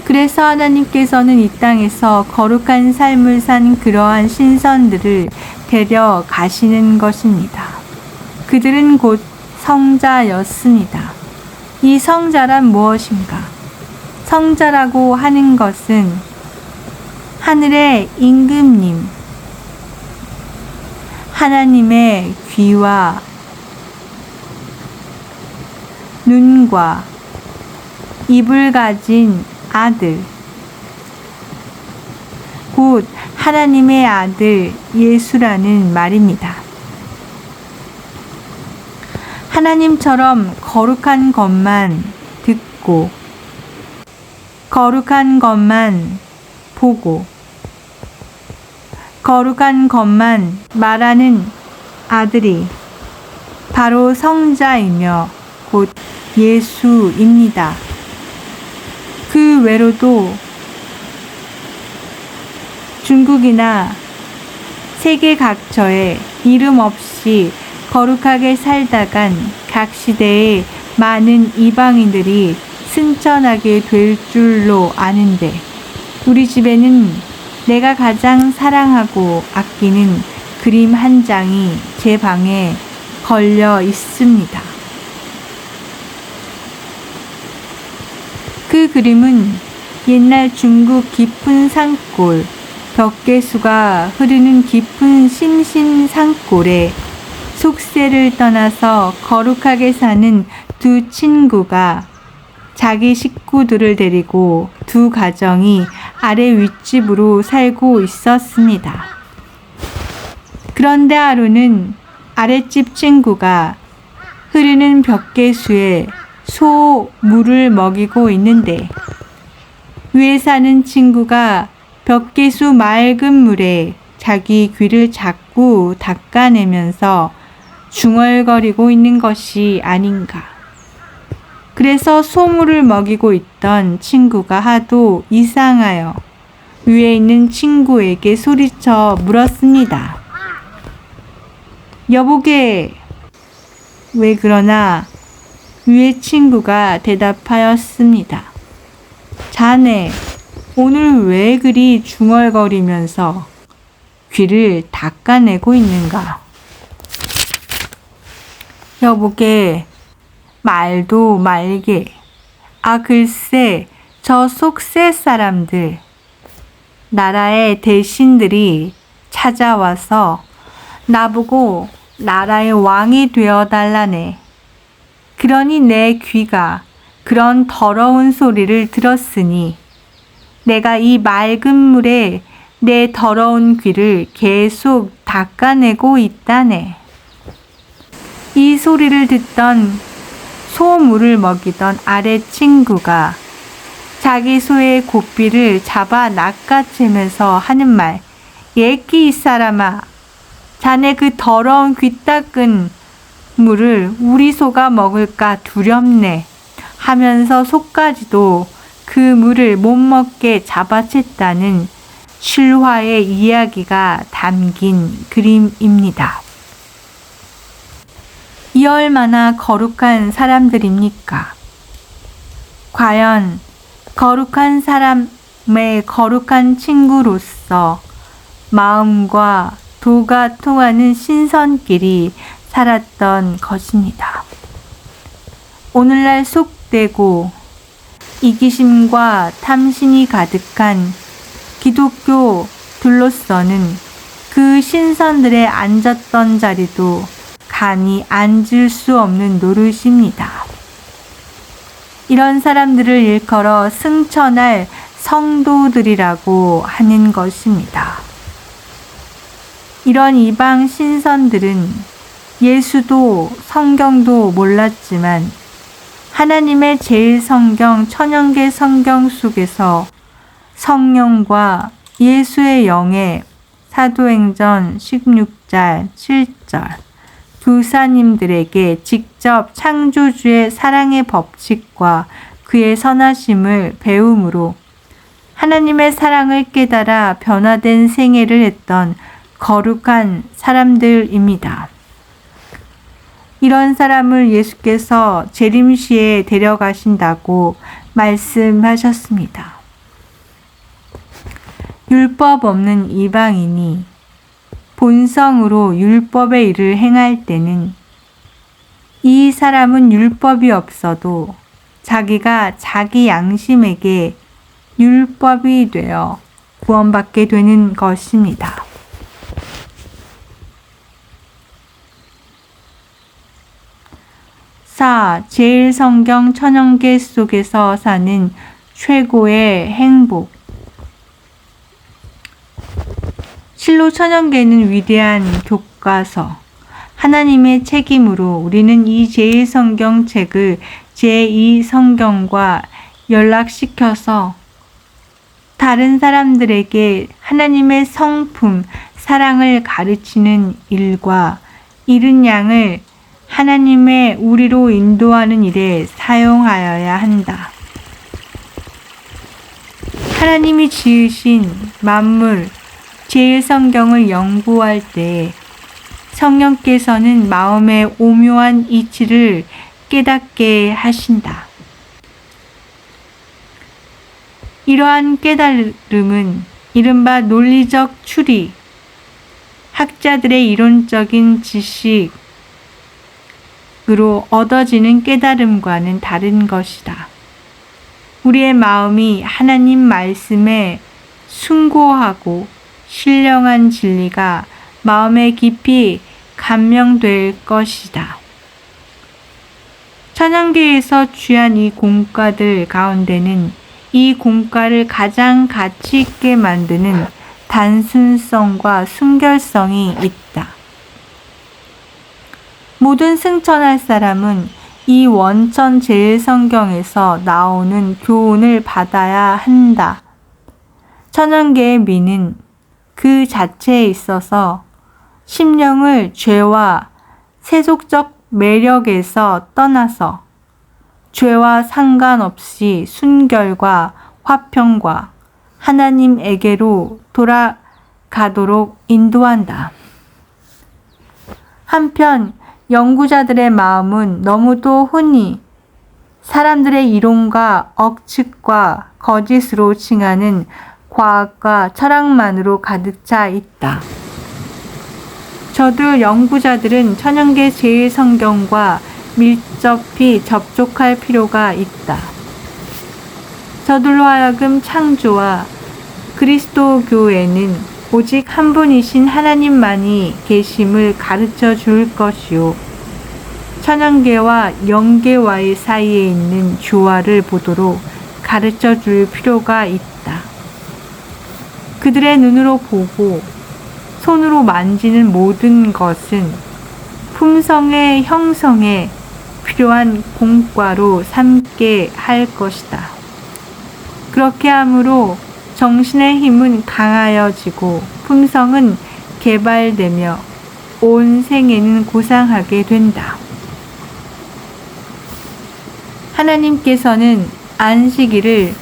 그래서 하나님께서는 이 땅에서 거룩한 삶을 산 그러한 신선들을 데려가시는 것입니다. 그들은 곧 성자였습니다. 이 성자란 무엇인가? 성자라고 하는 것은 하늘의 임금님, 하나님의 귀와 눈과 입을 가진 아들, 곧 하나님의 아들 예수라는 말입니다. 하나님처럼 거룩한 것만 듣고 거룩한 것만 보고 거룩한 것만 말하는 아들이 바로 성자이며 곧 예수입니다. 그 외로도 중국이나 세계 각처에 이름 없이 거룩하게 살다간 각 시대의 많은 이방인들이 승천하게 될 줄로 아는데 우리 집에는 내가 가장 사랑하고 아끼는 그림 한 장이 제 방에 걸려 있습니다. 그 그림은 옛날 중국 깊은 산골, 벽계수가 흐르는 깊은 심신 산골에 속세를 떠나서 거룩하게 사는 두 친구가 자기 식구들을 데리고 두 가정이 아래 윗집으로 살고 있었습니다. 그런데 하루는 아랫집 친구가 흐르는 벽계수에 소 물을 먹이고 있는데 위에 사는 친구가 벽계수 맑은 물에 자기 귀를 자꾸 닦아내면서 중얼거리고 있는 것이 아닌가. 그래서 소물을 먹이고 있던 친구가 하도 이상하여 위에 있는 친구에게 소리쳐 물었습니다. 여보게, 왜 그러나? 위에 친구가 대답하였습니다. 자네, 오늘 왜 그리 중얼거리면서 귀를 닦아내고 있는가? 여보게, 말도 말게. 글쎄, 저 속세 사람들, 나라의 대신들이 찾아와서 나보고 나라의 왕이 되어달라네. 그러니 내 귀가 그런 더러운 소리를 들었으니 내가 이 맑은 물에 내 더러운 귀를 계속 닦아내고 있다네. 이 소리를 듣던 소물을 먹이던 아래 친구가 자기 소의 고삐를 잡아 낚아채면서 하는 말, 예끼 이 사람아, 자네 그 더러운 귀 닦은 물을 우리 소가 먹을까 두렵네 하면서 소까지도 그 물을 못 먹게 잡아챘다는 실화의 이야기가 담긴 그림입니다. 이 얼마나 거룩한 사람들입니까? 과연 거룩한 사람의 거룩한 친구로서 마음과 도가 통하는 신선끼리 살았던 것입니다. 오늘날 속되고 이기심과 탐심이 가득한 기독교들로서는 그 신선들의 앉았던 자리도 감히 앉을 수 없는 노릇입니다. 이런 사람들을 일컬어 승천할 성도들이라고 하는 것입니다. 이런 이방 신선들은 예수도 성경도 몰랐지만 하나님의 제일 성경 천연계 성경 속에서 성령과 예수의 영에 사도행전 16장 7절 교사님들에게 직접 창조주의 사랑의 법칙과 그의 선하심을 배움으로 하나님의 사랑을 깨달아 변화된 생애를 했던 거룩한 사람들입니다. 이런 사람을 예수께서 재림시에 데려가신다고 말씀하셨습니다. 율법 없는 이방인이 본성으로 율법의 일을 행할 때는 이 사람은 율법이 없어도 자기가 자기 양심에게 율법이 되어 구원받게 되는 것입니다. 4. 제일성경 천연계 속에서 사는 최고의 행복. 실로 천연계는 위대한 교과서, 하나님의 책임으로 우리는 이 제일성경 책을 제2성경과 연락시켜서 다른 사람들에게 하나님의 성품, 사랑을 가르치는 일과 이른 양을 하나님의 우리로 인도하는 일에 사용하여야 한다. 하나님이 지으신 만물, 제일성경을 연구할 때 성령께서는 마음의 오묘한 이치를 깨닫게 하신다. 이러한 깨달음은 이른바 논리적 추리, 학자들의 이론적인 지식으로 얻어지는 깨달음과는 다른 것이다. 우리의 마음이 하나님 말씀에 숭고하고 신령한 진리가 마음에 깊이 감명될 것이다. 천연계에서 취한 이 공과들 가운데는 이 공과를 가장 가치 있게 만드는 단순성과 순결성이 있다. 모든 승천할 사람은 이 원천 제일성경에서 나오는 교훈을 받아야 한다. 천연계의 미는 그 자체에 있어서 심령을 죄와 세속적 매력에서 떠나서 죄와 상관없이 순결과 화평과 하나님에게로 돌아가도록 인도한다. 한편 연구자들의 마음은 너무도 흔히 사람들의 이론과 억측과 거짓으로 칭하는 과학과 철학만으로 가득 차 있다. 저들 연구자들은 천연계 제일성경과 밀접히 접촉할 필요가 있다. 저들로 하여금 창조와 그리스도교에는 오직 한 분이신 하나님만이 계심을 가르쳐 줄 것이요. 천연계와 영계와의 사이에 있는 조화를 보도록 가르쳐 줄 필요가 있다. 그들의 눈으로 보고 손으로 만지는 모든 것은 품성의 형성에 필요한 공과로 삼게 할 것이다. 그렇게 함으로 정신의 힘은 강하여지고 품성은 개발되며 온 생애는 고상하게 된다. 하나님께서는 안식일을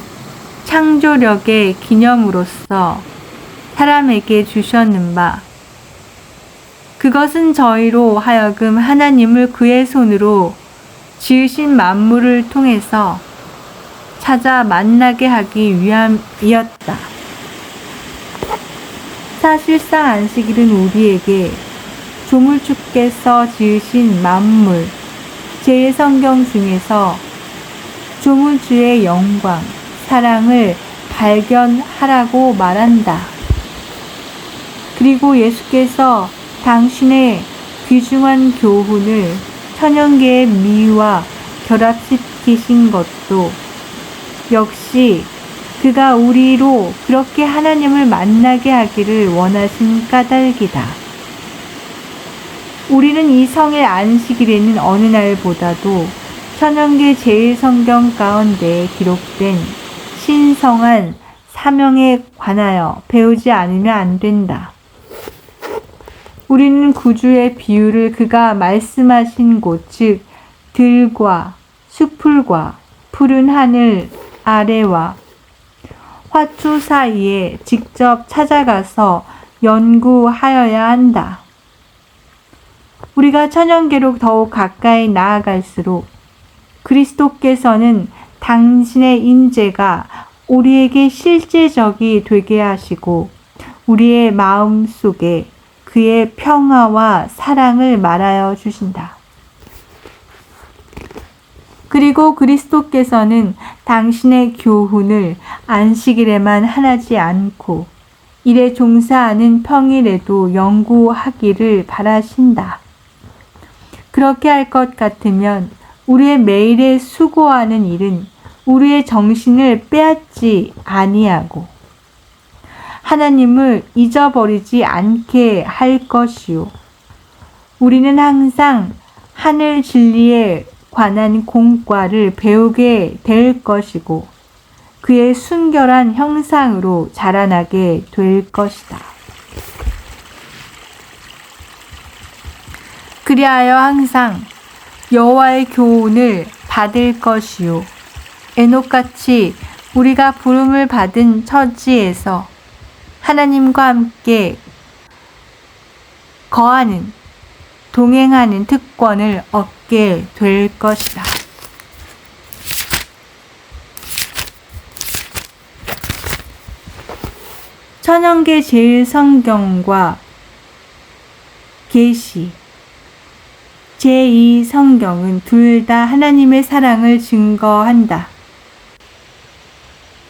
창조력의 기념으로서 사람에게 주셨는 바, 그것은 저희로 하여금 하나님을 그의 손으로 지으신 만물을 통해서 찾아 만나게 하기 위함이었다. 사실상 안식일은 우리에게 조물주께서 지으신 만물, 제1성경 중에서 조물주의 영광, 사랑을 발견하라고 말한다. 그리고 예수께서 당신의 귀중한 교훈을 천연계의 미와 결합시키신 것도 역시 그가 우리로 그렇게 하나님을 만나게 하기를 원하신 까닭이다. 우리는 이 성의 안식일에는 어느 날보다도 천연계 제1성경 가운데 기록된 신성한 사명에 관하여 배우지 않으면 안 된다. 우리는 구주의 비유를 그가 말씀하신 곳, 즉 들과 수풀과 푸른 하늘 아래와 화초 사이에 직접 찾아가서 연구하여야 한다. 우리가 천연계로 더욱 가까이 나아갈수록 그리스도께서는 당신의 인재가 우리에게 실제적이 되게 하시고 우리의 마음 속에 그의 평화와 사랑을 말하여 주신다. 그리고 그리스도께서는 당신의 교훈을 안식일에만 하지 않고 일에 종사하는 평일에도 연구하기를 바라신다. 그렇게 할 것 같으면 우리의 매일의 수고하는 일은 우리의 정신을 빼앗지 아니하고 하나님을 잊어버리지 않게 할 것이요. 우리는 항상 하늘 진리에 관한 공과를 배우게 될 것이고 그의 순결한 형상으로 자라나게 될 것이다. 그리하여 항상 여호와의 교훈을 받을 것이요. 에녹같이 우리가 부름을 받은 처지에서 하나님과 함께 거하는, 동행하는 특권을 얻게 될 것이다. 천연계 제1성경과 계시, 제2성경은 둘 다 하나님의 사랑을 증거한다.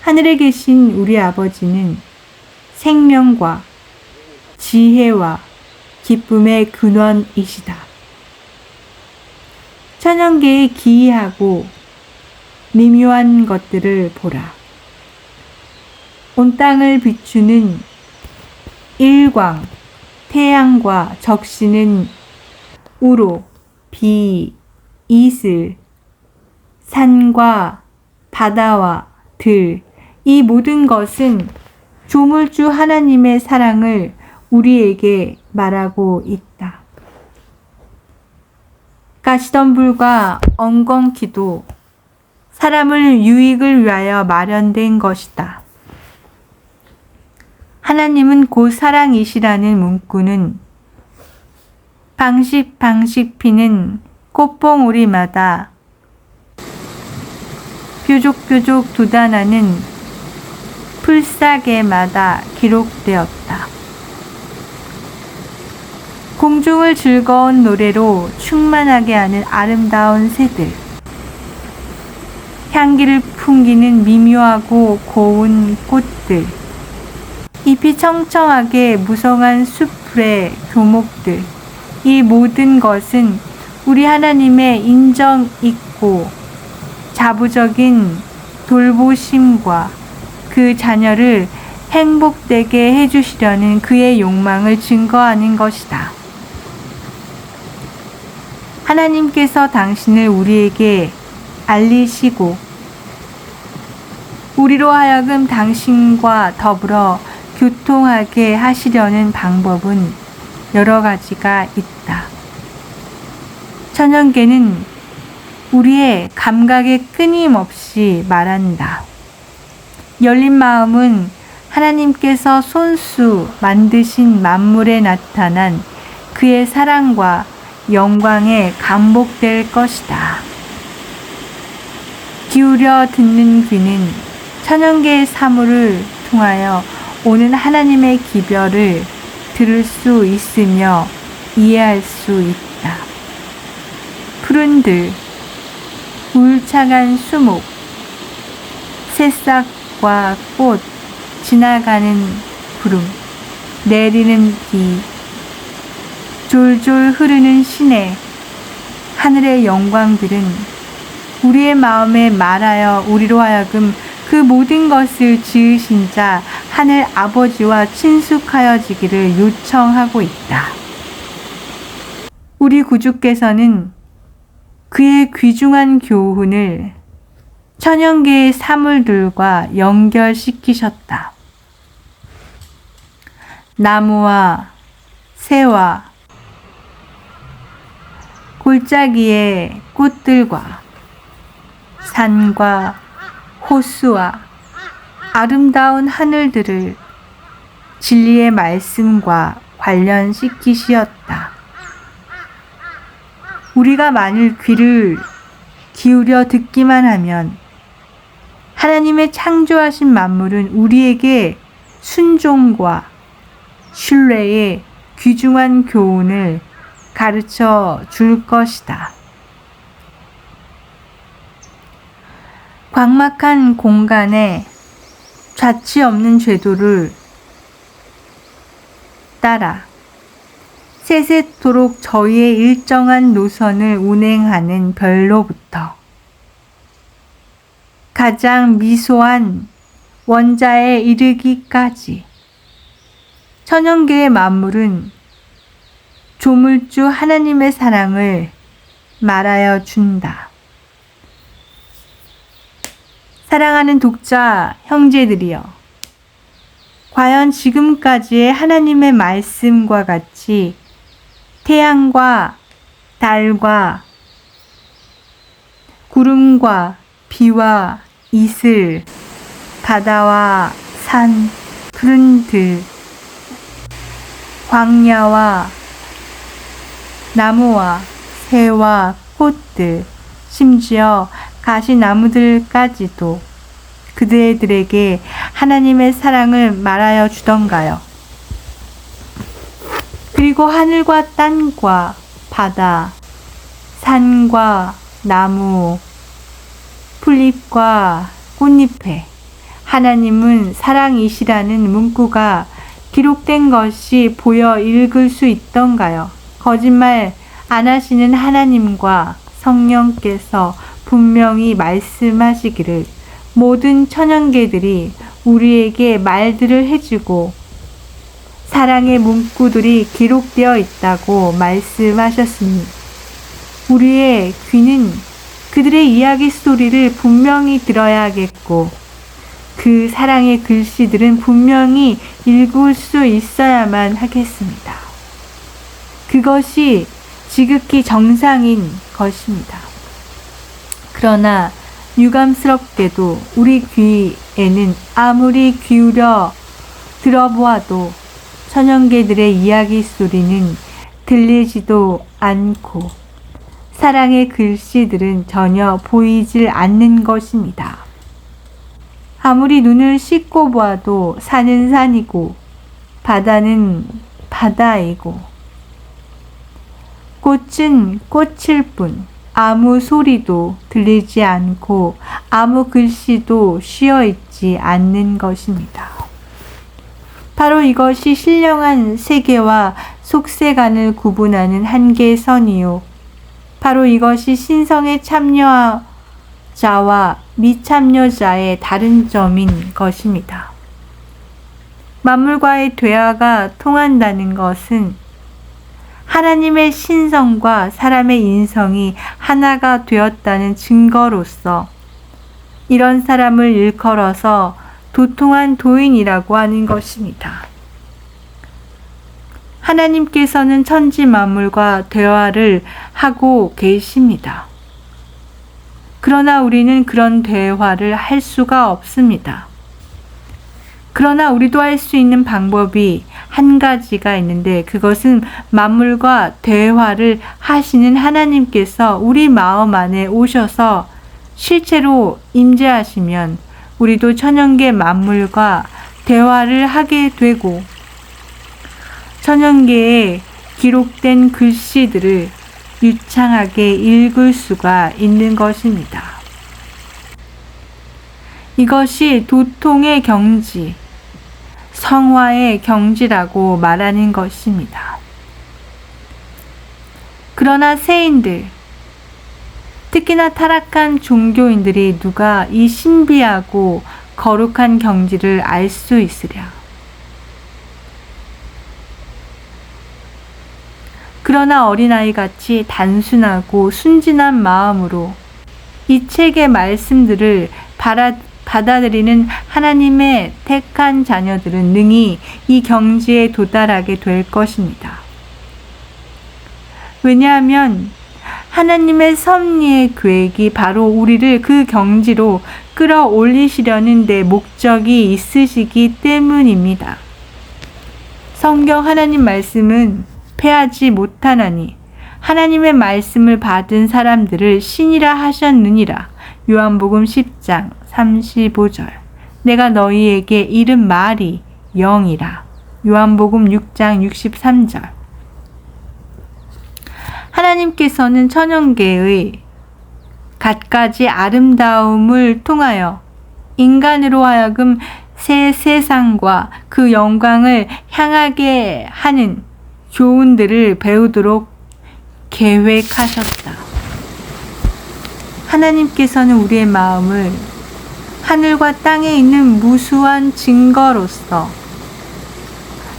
하늘에 계신 우리 아버지는 생명과 지혜와 기쁨의 근원이시다. 천연계의 기이하고 미묘한 것들을 보라. 온 땅을 비추는 일광, 태양과 적시는 우로, 비, 이슬, 산과 바다와 들, 이 모든 것은 조물주 하나님의 사랑을 우리에게 말하고 있다. 가시덤불과 엉겅퀴도 사람을 유익을 위하여 마련된 것이다. 하나님은 곧 사랑이시라는 문구는 방식 피는 꽃봉오리마다 뾰족뾰족 돋아나는 풀싸개마다 기록되었다. 공중을 즐거운 노래로 충만하게 하는 아름다운 새들, 향기를 풍기는 미묘하고 고운 꽃들, 잎이 청청하게 무성한 숲풀의 교목들, 이 모든 것은 우리 하나님의 인정 있고 자부적인 돌보심과 그 자녀를 행복되게 해주시려는 그의 욕망을 증거하는 것이다. 하나님께서 당신을 우리에게 알리시고 우리로 하여금 당신과 더불어 교통하게 하시려는 방법은 여러 가지가 있다. 천연계는 우리의 감각에 끊임없이 말한다. 열린 마음은 하나님께서 손수 만드신 만물에 나타난 그의 사랑과 영광에 감복될 것이다. 기울여 듣는 귀는 천연계의 사물을 통하여 오는 하나님의 기별을 들을 수 있으며 이해할 수 있다. 푸른 들, 울창한 수목, 새싹과 꽃, 지나가는 구름, 내리는 비, 졸졸 흐르는 시내, 하늘의 영광들은 우리의 마음에 말하여 우리로 하여금 그 모든 것을 지으신 자 하늘 아버지와 친숙하여지기를 요청하고 있다. 우리 구주께서는 그의 귀중한 교훈을 천연계의 사물들과 연결시키셨다. 나무와 새와 골짜기의 꽃들과 산과 호수와 아름다운 하늘들을 진리의 말씀과 관련시키시었다. 우리가 만일 귀를 기울여 듣기만 하면 하나님의 창조하신 만물은 우리에게 순종과 신뢰의 귀중한 교훈을 가르쳐 줄 것이다. 광막한 공간에 좌치 없는 궤도를 따라 세세토록 저희의 일정한 노선을 운행하는 별로부터 가장 미소한 원자에 이르기까지 천연계의 만물은 조물주 하나님의 사랑을 말하여 준다. 사랑하는 독자 형제들이여, 과연 지금까지의 하나님의 말씀과 같이 태양과 달과 구름과 비와 이슬, 바다와 산, 푸른 들, 광야와 나무와 새와 꽃들, 심지어 가시나무들까지도 그들에게 하나님의 사랑을 말하여 주던가요? 그리고 하늘과 땅과 바다, 산과 나무, 풀잎과 꽃잎에 하나님은 사랑이시라는 문구가 기록된 것이 보여 읽을 수 있던가요? 거짓말 안 하시는 하나님과 성령께서 분명히 말씀하시기를 모든 천연계들이 우리에게 말들을 해주고 사랑의 문구들이 기록되어 있다고 말씀하셨으니 우리의 귀는 그들의 이야기 소리를 분명히 들어야겠고 그 사랑의 글씨들은 분명히 읽을 수 있어야만 하겠습니다. 그것이 지극히 정상인 것입니다. 그러나 유감스럽게도 우리 귀에는 아무리 기울여 들어보아도 천연계들의 이야기 소리는 들리지도 않고 사랑의 글씨들은 전혀 보이질 않는 것입니다. 아무리 눈을 씻고 보아도 산은 산이고 바다는 바다이고 꽃은 꽃일 뿐 아무 소리도 들리지 않고 아무 글씨도 쉬어있지 않는 것입니다. 바로 이것이 신령한 세계와 속세간을 구분하는 한계선이요. 바로 이것이 신성의 참여자와 미참여자의 다른 점인 것입니다. 만물과의 대화가 통한다는 것은 하나님의 신성과 사람의 인성이 하나가 되었다는 증거로서 이런 사람을 일컬어서 도통한 도인이라고 하는 것입니다. 하나님께서는 천지 만물과 대화를 하고 계십니다. 그러나 우리는 그런 대화를 할 수가 없습니다. 그러나 우리도 할 수 있는 방법이 한 가지가 있는데 그것은 만물과 대화를 하시는 하나님께서 우리 마음 안에 오셔서 실제로 임재하시면 우리도 천연계 만물과 대화를 하게 되고 천연계에 기록된 글씨들을 유창하게 읽을 수가 있는 것입니다. 이것이 도통의 경지, 성화의 경지라고 말하는 것입니다. 그러나 세인들, 특히나 타락한 종교인들이 누가 이 신비하고 거룩한 경지를 알 수 있으랴. 그러나 어린아이같이 단순하고 순진한 마음으로 이 책의 말씀들을 받아들이는 하나님의 택한 자녀들은 능히 이 경지에 도달하게 될 것입니다. 왜냐하면 하나님의 섭리의 계획이 바로 우리를 그 경지로 끌어올리시려는 데 목적이 있으시기 때문입니다. 성경 하나님 말씀은 패하지 못하나니 하나님의 말씀을 받은 사람들을 신이라 하셨느니라. 요한복음 10장 35절. 내가 너희에게 이른 말이 영이라. 요한복음 6장 63절. 하나님께서는 천연계의 갖가지 아름다움을 통하여 인간으로 하여금 새 세상과 그 영광을 향하게 하는 교훈들을 배우도록 계획하셨다. 하나님께서는 우리의 마음을 하늘과 땅에 있는 무수한 증거로서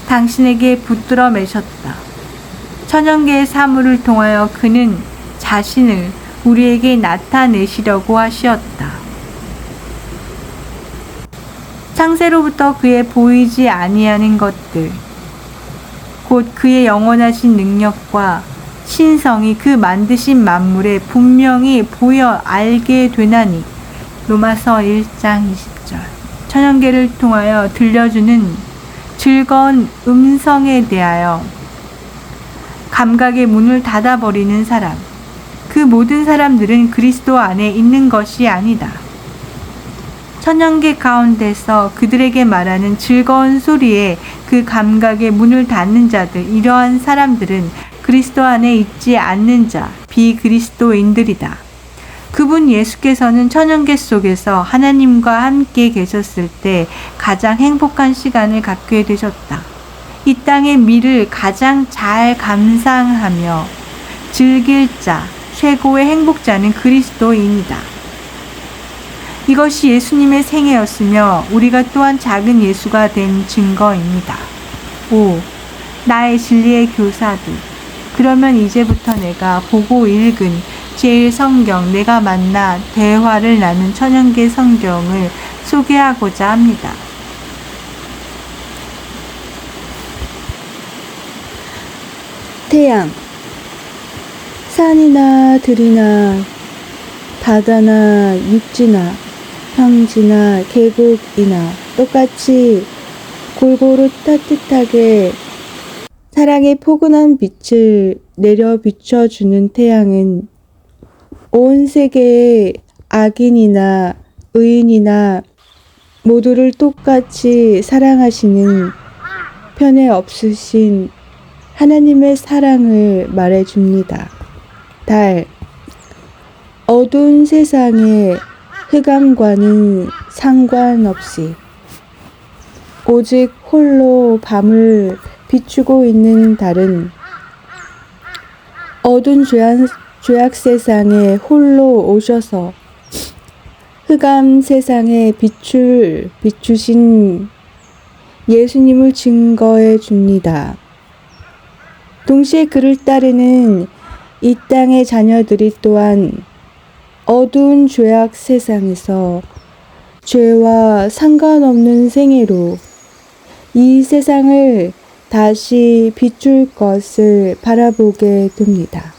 당신에게 붙들어 매셨다. 천연계의 사물을 통하여 그는 자신을 우리에게 나타내시려고 하시었다. 창세로부터 그의 보이지 아니하는 것들, 곧 그의 영원하신 능력과 신성이 그 만드신 만물에 분명히 보여 알게 되나니. 로마서 1장 20절. 천연계를 통하여 들려주는 즐거운 음성에 대하여 감각의 문을 닫아버리는 사람, 그 모든 사람들은 그리스도 안에 있는 것이 아니다. 천연계 가운데서 그들에게 말하는 즐거운 소리에 그 감각의 문을 닫는 자들, 이러한 사람들은 그리스도 안에 있지 않는 자, 비그리스도인들이다. 그분 예수께서는 천연계 속에서 하나님과 함께 계셨을 때 가장 행복한 시간을 갖게 되셨다. 이 땅의 미를 가장 잘 감상하며 즐길 자, 최고의 행복자는 그리스도인이다. 이것이 예수님의 생애였으며 우리가 또한 작은 예수가 된 증거입니다. 5. 나의 진리의 교사들. 그러면 이제부터 내가 보고 읽은 제1성경, 내가 만나 대화를 나눈 천연계 성경을 소개하고자 합니다. 태양, 산이나 들이나 바다나 육지나 평지나 계곡이나 똑같이 골고루 따뜻하게 사랑의 포근한 빛을 내려 비춰주는 태양은 온 세계의 악인이나 의인이나 모두를 똑같이 사랑하시는 편에 없으신 하나님의 사랑을 말해줍니다. 달, 어두운 세상의 흑암과는 상관없이 오직 홀로 밤을 비추고 있는 달은 어두운 죄악 세상에 홀로 오셔서 흑암 세상에 빛을 비추신 예수님을 증거해 줍니다. 동시에 그를 따르는 이 땅의 자녀들이 또한 어두운 죄악 세상에서 죄와 상관없는 생애로 이 세상을 다시 비출 것을 바라보게 됩니다.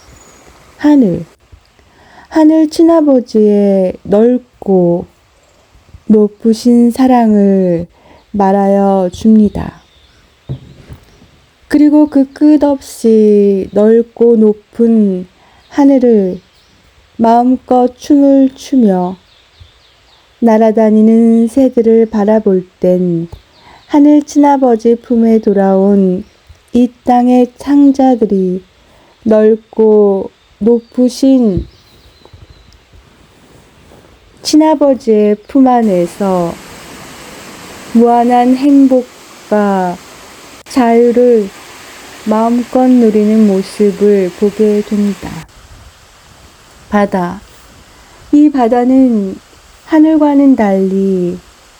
하늘, 하늘 친아버지의 넓고 높으신 사랑을 말하여 줍니다. 그리고 그 끝없이 넓고 높은 하늘을 마음껏 춤을 추며 날아다니는 새들을 바라볼 땐 하늘 친아버지 품에 돌아온 이 땅의 창자들이 넓고 높으신 친아버지의 품 안에서 무한한 행복과 자유를 마음껏 누리는 모습을 보게 됩니다. 바다. 이 바다는 하늘과는 달리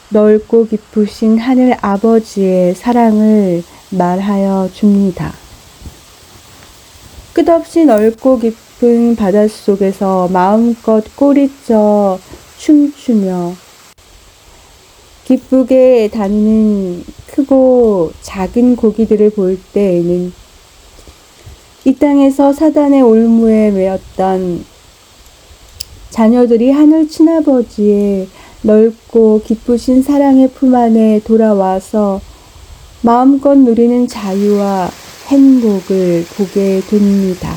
넓고 깊으신 하늘 아버지의 사랑을 말하여 줍니다. 끝없이 넓고 깊은 바닷속에서 마음껏 꼬리쳐 춤추며 기쁘게 다니는 크고 작은 고기들을 볼 때에는 이 땅에서 사단의 올무에 매였던 자녀들이 하늘 친아버지의 넓고 기쁘신 사랑의 품 안에 돌아와서 마음껏 누리는 자유와 행복을 보게 됩니다.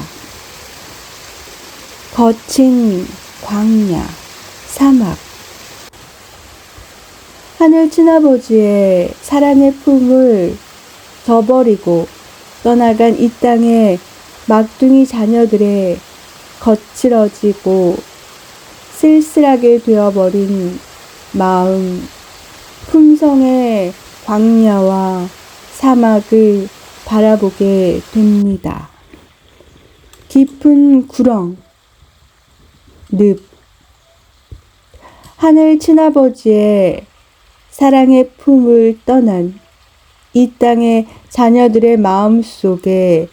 거친 광야, 사막. 하늘 친아버지의 사랑의 품을 저버리고 떠나간 이 땅의 막둥이 자녀들의 거칠어지고 쓸쓸하게 되어버린 마음, 품성의 광야와 사막을 바라보게 됩니다. 깊은 구렁, 늪. 하늘 친아버지의 사랑의 품을 떠난 이 땅의 자녀들의 마음 속에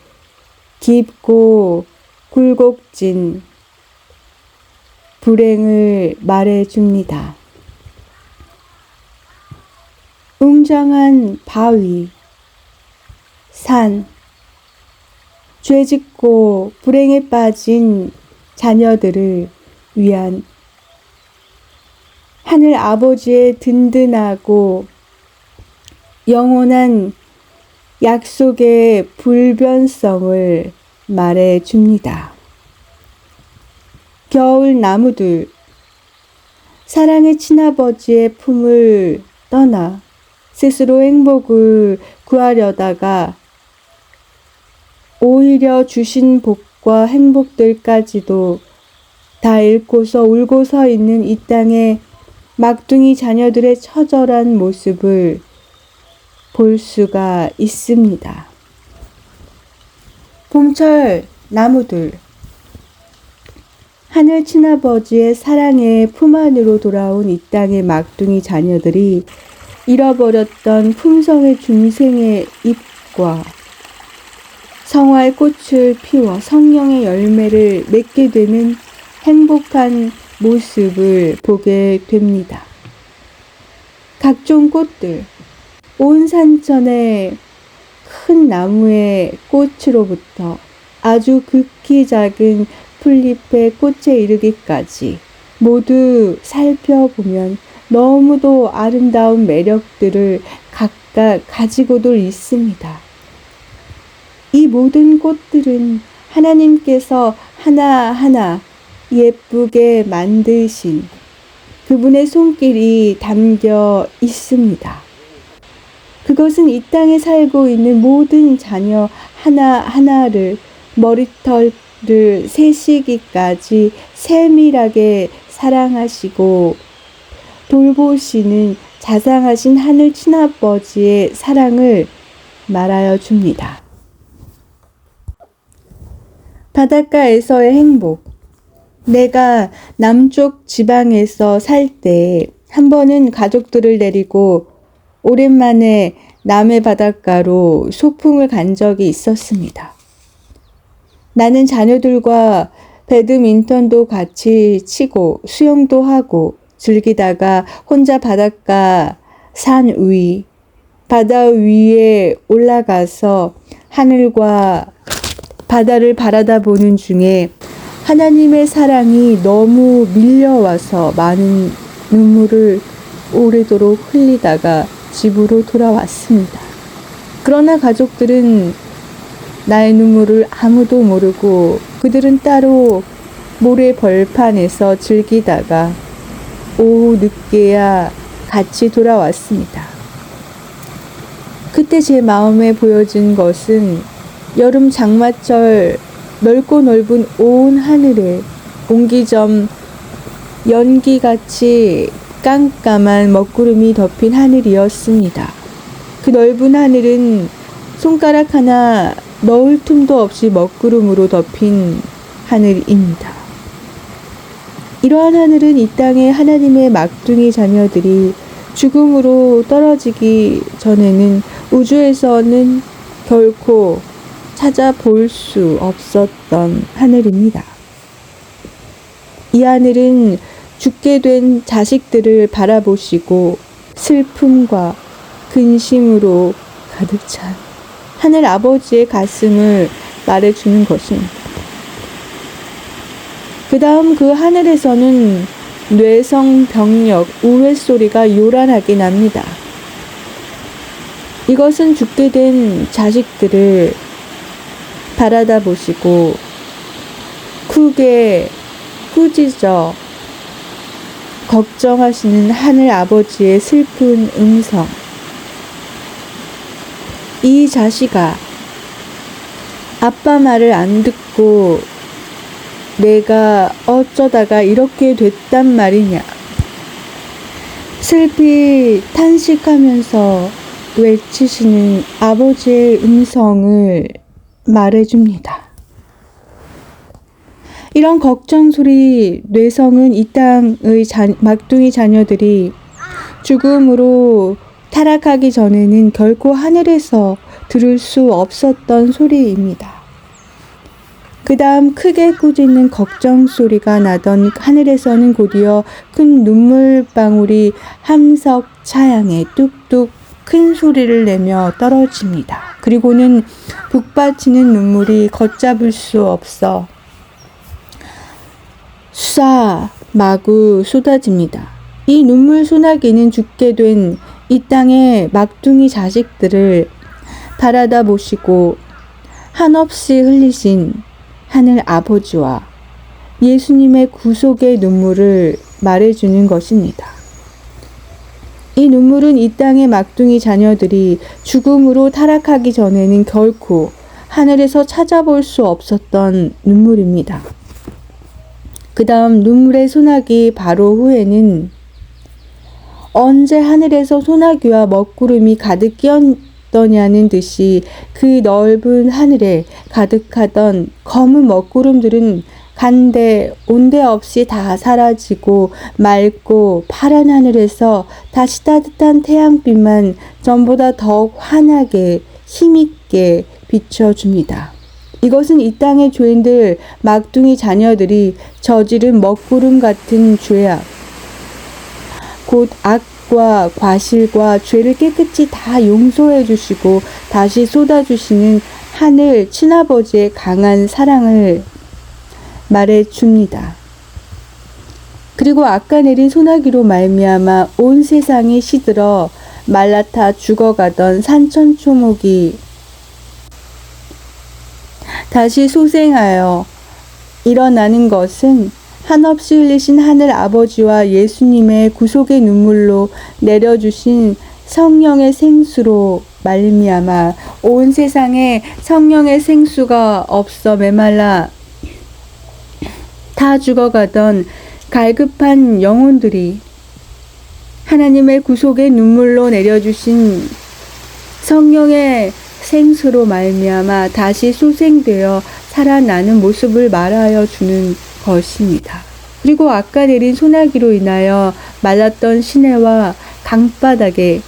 깊고 굴곡진 불행을 말해줍니다. 웅장한 바위, 산, 죄짓고 불행에 빠진 자녀들을 위한 하늘 아버지의 든든하고 영원한 약속의 불변성을 말해줍니다. 겨울 나무들, 사랑의 친아버지의 품을 떠나 스스로 행복을 구하려다가 오히려 주신 복과 행복들까지도 다 잃고서 울고 서 있는 이 땅의 막둥이 자녀들의 처절한 모습을 볼 수가 있습니다. 봄철 나무들, 하늘 친아버지의 사랑의 품 안으로 돌아온 이 땅의 막둥이 자녀들이 잃어버렸던 품성의 중생의 잎과 성화의 꽃을 피워 성령의 열매를 맺게 되는 행복한 모습을 보게 됩니다. 각종 꽃들, 온 산천의 큰 나무의 꽃으로부터 아주 극히 작은 풀잎의 꽃에 이르기까지 모두 살펴보면 너무도 아름다운 매력들을 각각 가지고도 있습니다. 이 모든 꽃들은 하나님께서 하나하나 예쁘게 만드신 그분의 손길이 담겨 있습니다. 그것은 이 땅에 살고 있는 모든 자녀 하나하나를 머리털을 새시기까지 세밀하게 사랑하시고 돌보시는 자상하신 하늘 친아버지의 사랑을 말하여 줍니다. 바닷가에서의 행복. 내가 남쪽 지방에서 살 때 한 번은 가족들을 데리고 오랜만에 남해 바닷가로 소풍을 간 적이 있었습니다. 나는 자녀들과 배드민턴도 같이 치고 수영도 하고 즐기다가 혼자 바닷가 산 위, 바다 위에 올라가서 하늘과 바다를 바라다 보는 중에 하나님의 사랑이 너무 밀려와서 많은 눈물을 오래도록 흘리다가 집으로 돌아왔습니다. 그러나 가족들은 나의 눈물을 아무도 모르고 그들은 따로 모래 벌판에서 즐기다가 오후 늦게야 같이 돌아왔습니다. 그때 제 마음에 보여진 것은 여름 장마철 넓고 넓은 온 하늘에 옹기점 연기같이 깜깜한 먹구름이 덮인 하늘이었습니다. 그 넓은 하늘은 손가락 하나 넣을 틈도 없이 먹구름으로 덮인 하늘입니다. 이러한 하늘은 이 땅의 하나님의 막둥이 자녀들이 죽음으로 떨어지기 전에는 우주에서는 결코 찾아볼 수 없었던 하늘입니다. 이 하늘은 죽게 된 자식들을 바라보시고 슬픔과 근심으로 가득 찬 하늘 아버지의 가슴을 말해주는 것입니다. 그 다음 그 하늘에서는 뇌성병력 우회소리가 요란하게 납니다. 이것은 죽게 된 자식들을 바라다 보시고 크게 꾸짖어 걱정하시는 하늘 아버지의 슬픈 음성. 이 자식아, 아빠 말을 안 듣고 내가 어쩌다가 이렇게 됐단 말이냐. 슬피 탄식하면서 외치시는 아버지의 음성을 말해줍니다. 이런 걱정 소리 뇌성은 이 땅의 막둥이 자녀들이 죽음으로 타락하기 전에는 결코 하늘에서 들을 수 없었던 소리입니다. 그 다음 크게 꾸짖는 걱정 소리가 나던 하늘에서는 곧이어 큰 눈물방울이 함석 차양에 뚝뚝 큰 소리를 내며 떨어집니다. 그리고는 북받치는 눈물이 걷잡을 수 없어 마구 쏟아집니다. 이 눈물 소나기는 죽게 된 이 땅의 막둥이 자식들을 바라다 보시고 한없이 흘리신 하늘 아버지와 예수님의 구속의 눈물을 말해주는 것입니다. 이 눈물은 이 땅의 막둥이 자녀들이 죽음으로 타락하기 전에는 결코 하늘에서 찾아볼 수 없었던 눈물입니다. 그 다음 눈물의 소나기 바로 후에는 언제 하늘에서 소나기와 먹구름이 가득 끼었더냐는 듯이 그 넓은 하늘에 가득하던 검은 먹구름들은 간데 온데 없이 다 사라지고 맑고 파란 하늘에서 다시 따뜻한 태양빛만 전보다 더욱 환하게 힘있게 비춰줍니다. 이것은 이 땅의 죄인들 막둥이 자녀들이 저지른 먹구름 같은 죄악, 곧 악과 과실과 죄를 깨끗이 다 용서해 주시고 다시 쏟아주시는 하늘 친아버지의 강한 사랑을 말해줍니다. 그리고 아까 내린 소나기로 말미암아 온 세상이 시들어 말라타 죽어가던 산천초목이 다시 소생하여 일어나는 것은 한없이 흘리신 하늘 아버지와 예수님의 구속의 눈물로 내려주신 성령의 생수로 말미암아 온 세상에 성령의 생수가 없어 메말라 다 죽어가던 갈급한 영혼들이 하나님의 구속의 눈물로 내려주신 성령의 생수로 말미암아 다시 소생되어 살아나는 모습을 말하여 주는 것입니다. 그리고 아까 내린 소나기로 인하여 말랐던 시내와 강바닥에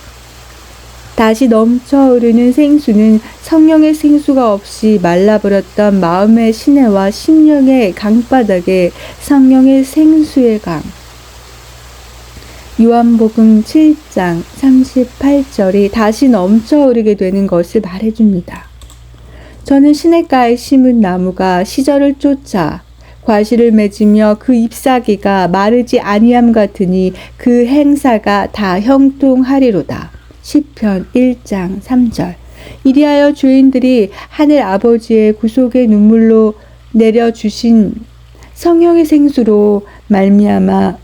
다시 넘쳐 흐르는 생수는 성령의 생수가 없이 말라버렸던 마음의 시내와 심령의 강바닥에 성령의 생수의 강. 요한복음 7장 38절이 다시 넘쳐 흐르게 되는 것을 말해줍니다. 저는 시냇가에 심은 나무가 시절을 쫓아 과실을 맺으며 그 잎사귀가 마르지 아니함 같으니 그 행사가 다 형통하리로다. 시편 1장 3절. 이리하여 죄인들이 하늘 아버지의 구속의 눈물로 내려주신 성령의 생수로 말미암아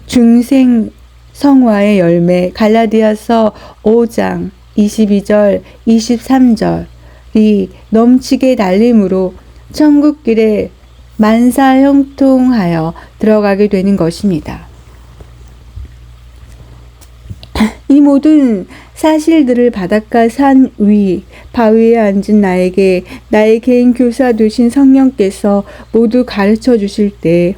중생 성화의 열매 갈라디아서 5장 22절 23절이 넘치게 달림으로 천국길에 만사형통하여 들어가게 되는 것입니다. 이 모든 사실들을 바닷가 산 위 바위에 앉은 나에게 나의 개인 교사 되신 성령께서 모두 가르쳐 주실 때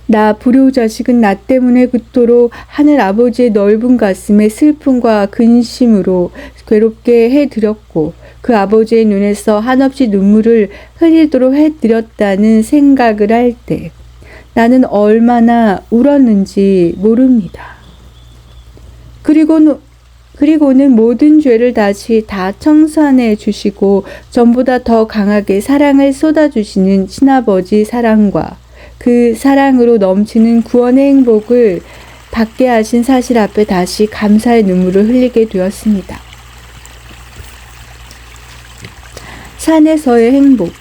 나 불효자식은 나 때문에 그토록 하늘 아버지의 넓은 가슴에 슬픔과 근심으로 괴롭게 해드렸고 그 아버지의 눈에서 한없이 눈물을 흘리도록 해드렸다는 생각을 할 때 나는 얼마나 울었는지 모릅니다. 그리고는 모든 죄를 다시 다 청산해 주시고 전보다 더 강하게 사랑을 쏟아주시는 친아버지 사랑과 그 사랑으로 넘치는 구원의 행복을 받게 하신 사실 앞에 다시 감사의 눈물을 흘리게 되었습니다. 산에서의 행복.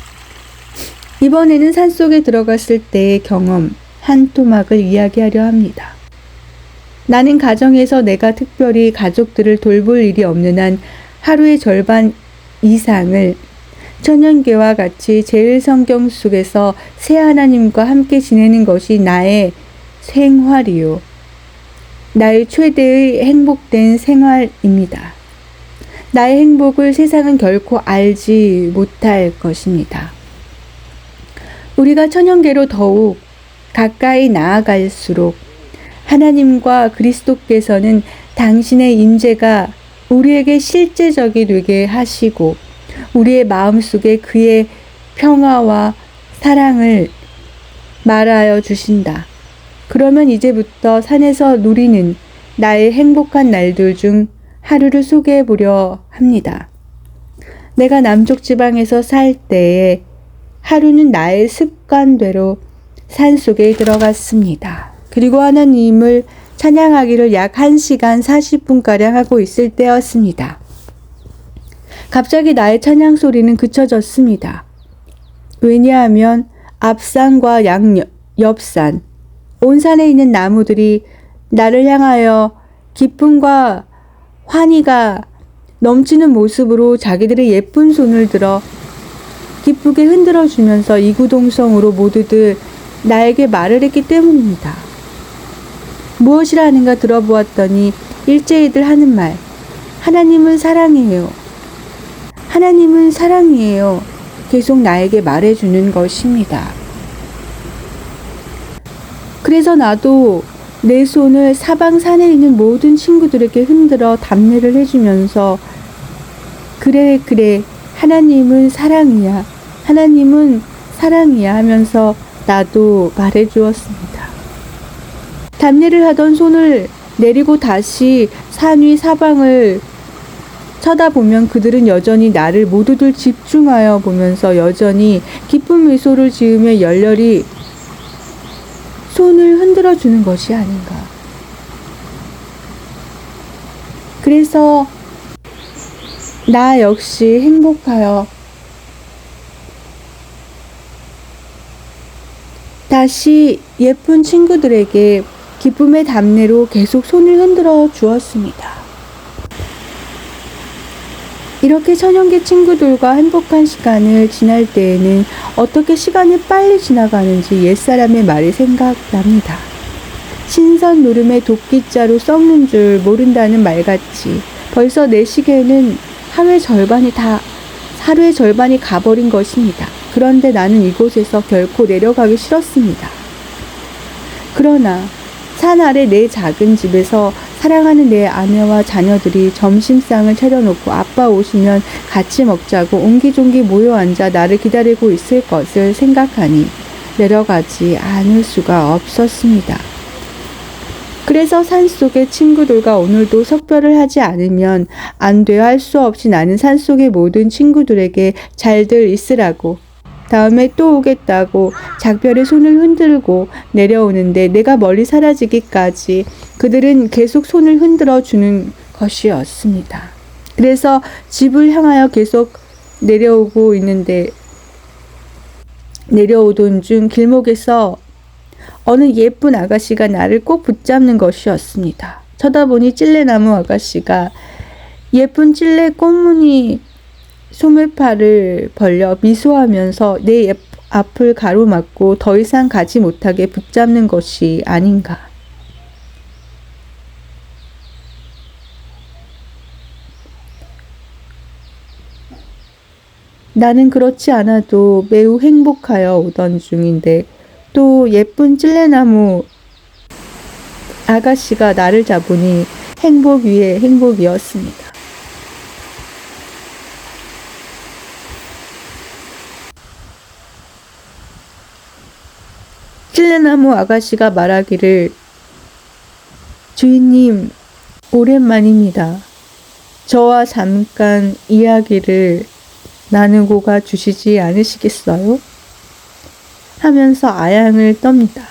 이번에는 산속에 들어갔을 때의 경험 한 토막을 이야기하려 합니다. 나는 가정에서 내가 특별히 가족들을 돌볼 일이 없는 한 하루의 절반 이상을 천연계와 같이 제일 성경 속에서 새 하나님과 함께 지내는 것이 나의 생활이요. 나의 최대의 행복된 생활입니다. 나의 행복을 세상은 결코 알지 못할 것입니다. 우리가 천연계로 더욱 가까이 나아갈수록 하나님과 그리스도께서는 당신의 임재가 우리에게 실제적이 되게 하시고 우리의 마음속에 그의 평화와 사랑을 말하여 주신다. 그러면 이제부터 산에서 누리는 나의 행복한 날들 중 하루를 소개해 보려 합니다. 내가 남쪽 지방에서 살 때에 하루는 나의 습관대로 산속에 들어갔습니다. 그리고 하나님을 찬양하기를 약 1시간 40분가량 하고 있을 때였습니다. 갑자기 나의 찬양 소리는 그쳐졌습니다. 왜냐하면 앞산과 옆산, 온 산에 있는 나무들이 나를 향하여 기쁨과 환희가 넘치는 모습으로 자기들의 예쁜 손을 들어 기쁘게 흔들어 주면서 이구동성으로 모두들 나에게 말을 했기 때문입니다. 무엇이라 하는가 들어보았더니 일제히들 하는 말, 하나님은 사랑이에요. 하나님은 사랑이에요. 계속 나에게 말해주는 것입니다. 그래서 나도 내 손을 사방 산에 있는 모든 친구들에게 흔들어 답례를 해주면서 그래 하나님은 사랑이야. 하나님은 사랑이야 하면서 나도 말해주었습니다. 답례를 하던 손을 내리고 다시 산 위 사방을 쳐다보면 그들은 여전히 나를 모두들 집중하여 보면서 여전히 기쁜 미소를 지으며 열렬히 손을 흔들어 주는 것이 아닌가. 그래서 나 역시 행복하여 다시 예쁜 친구들에게 기쁨의 답례로 계속 손을 흔들어 주었습니다. 이렇게 천연계 친구들과 행복한 시간을 지날 때에는 어떻게 시간이 빨리 지나가는지 옛사람의 말이 생각납니다. 신선 노름의 도끼자루 썩는 줄 모른다는 말같이 벌써 내 시계는 하루의 절반이 가버린 것입니다. 그런데 나는 이곳에서 결코 내려가기 싫었습니다. 그러나 산 아래 내 작은 집에서 사랑하는 내 아내와 자녀들이 점심상을 차려놓고 아빠 오시면 같이 먹자고 옹기종기 모여 앉아 나를 기다리고 있을 것을 생각하니 내려가지 않을 수가 없었습니다. 그래서 산속의 친구들과 오늘도 석별을 하지 않으면 안 돼 할 수 없이 나는 산속의 모든 친구들에게 잘들 있으라고 다음에 또 오겠다고 작별의 손을 흔들고 내려오는데 내가 멀리 사라지기까지 그들은 계속 손을 흔들어 주는 것이었습니다. 그래서 집을 향하여 계속 내려오던 중 길목에서 어느 예쁜 아가씨가 나를 꼭 붙잡는 것이었습니다. 쳐다보니 찔레나무 아가씨가 예쁜 찔레 꽃무늬 소매팔을 벌려 미소하면서 내 앞을 가로막고 더 이상 가지 못하게 붙잡는 것이 아닌가. 나는 그렇지 않아도 매우 행복하여 오던 중인데 또 예쁜 찔레나무 아가씨가 나를 잡으니 행복 위에 행복이었습니다. 찔레나무 아가씨가 말하기를 주인님, 오랜만입니다. 저와 잠깐 이야기를 나누고 가 주시지 않으시겠어요? 하면서 아양을 떱니다.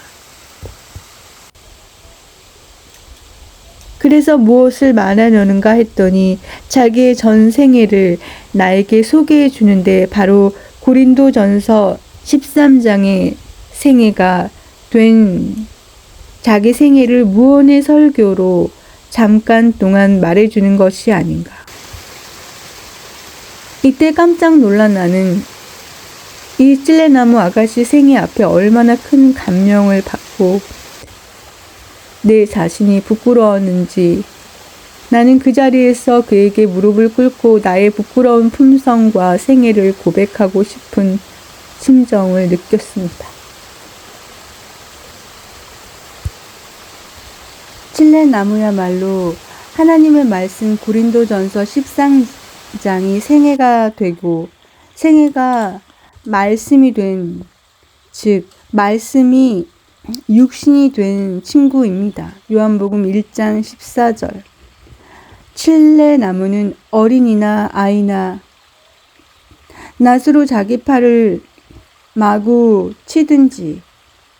그래서 무엇을 말하려는가 했더니 자기의 전 생애를 나에게 소개해 주는데 바로 고린도전서 13장의 생애가 된 자기 생애를 무언의 설교로 잠깐 동안 말해주는 것이 아닌가. 이때 깜짝 놀란 나는 이 찔레나무 아가씨 생애 앞에 얼마나 큰 감명을 받고 내 자신이 부끄러웠는지 나는 그 자리에서 그에게 무릎을 꿇고 나의 부끄러운 품성과 생애를 고백하고 싶은 심정을 느꼈습니다. 찔레나무야말로 하나님의 말씀 고린도전서 13장이 생애가 되고 생애가 말씀이 된, 즉 말씀이 육신이 된 친구입니다. 요한복음 1장 14절. 찔레나무는 어린이나 아이나 낫으로 자기 팔을 마구 치든지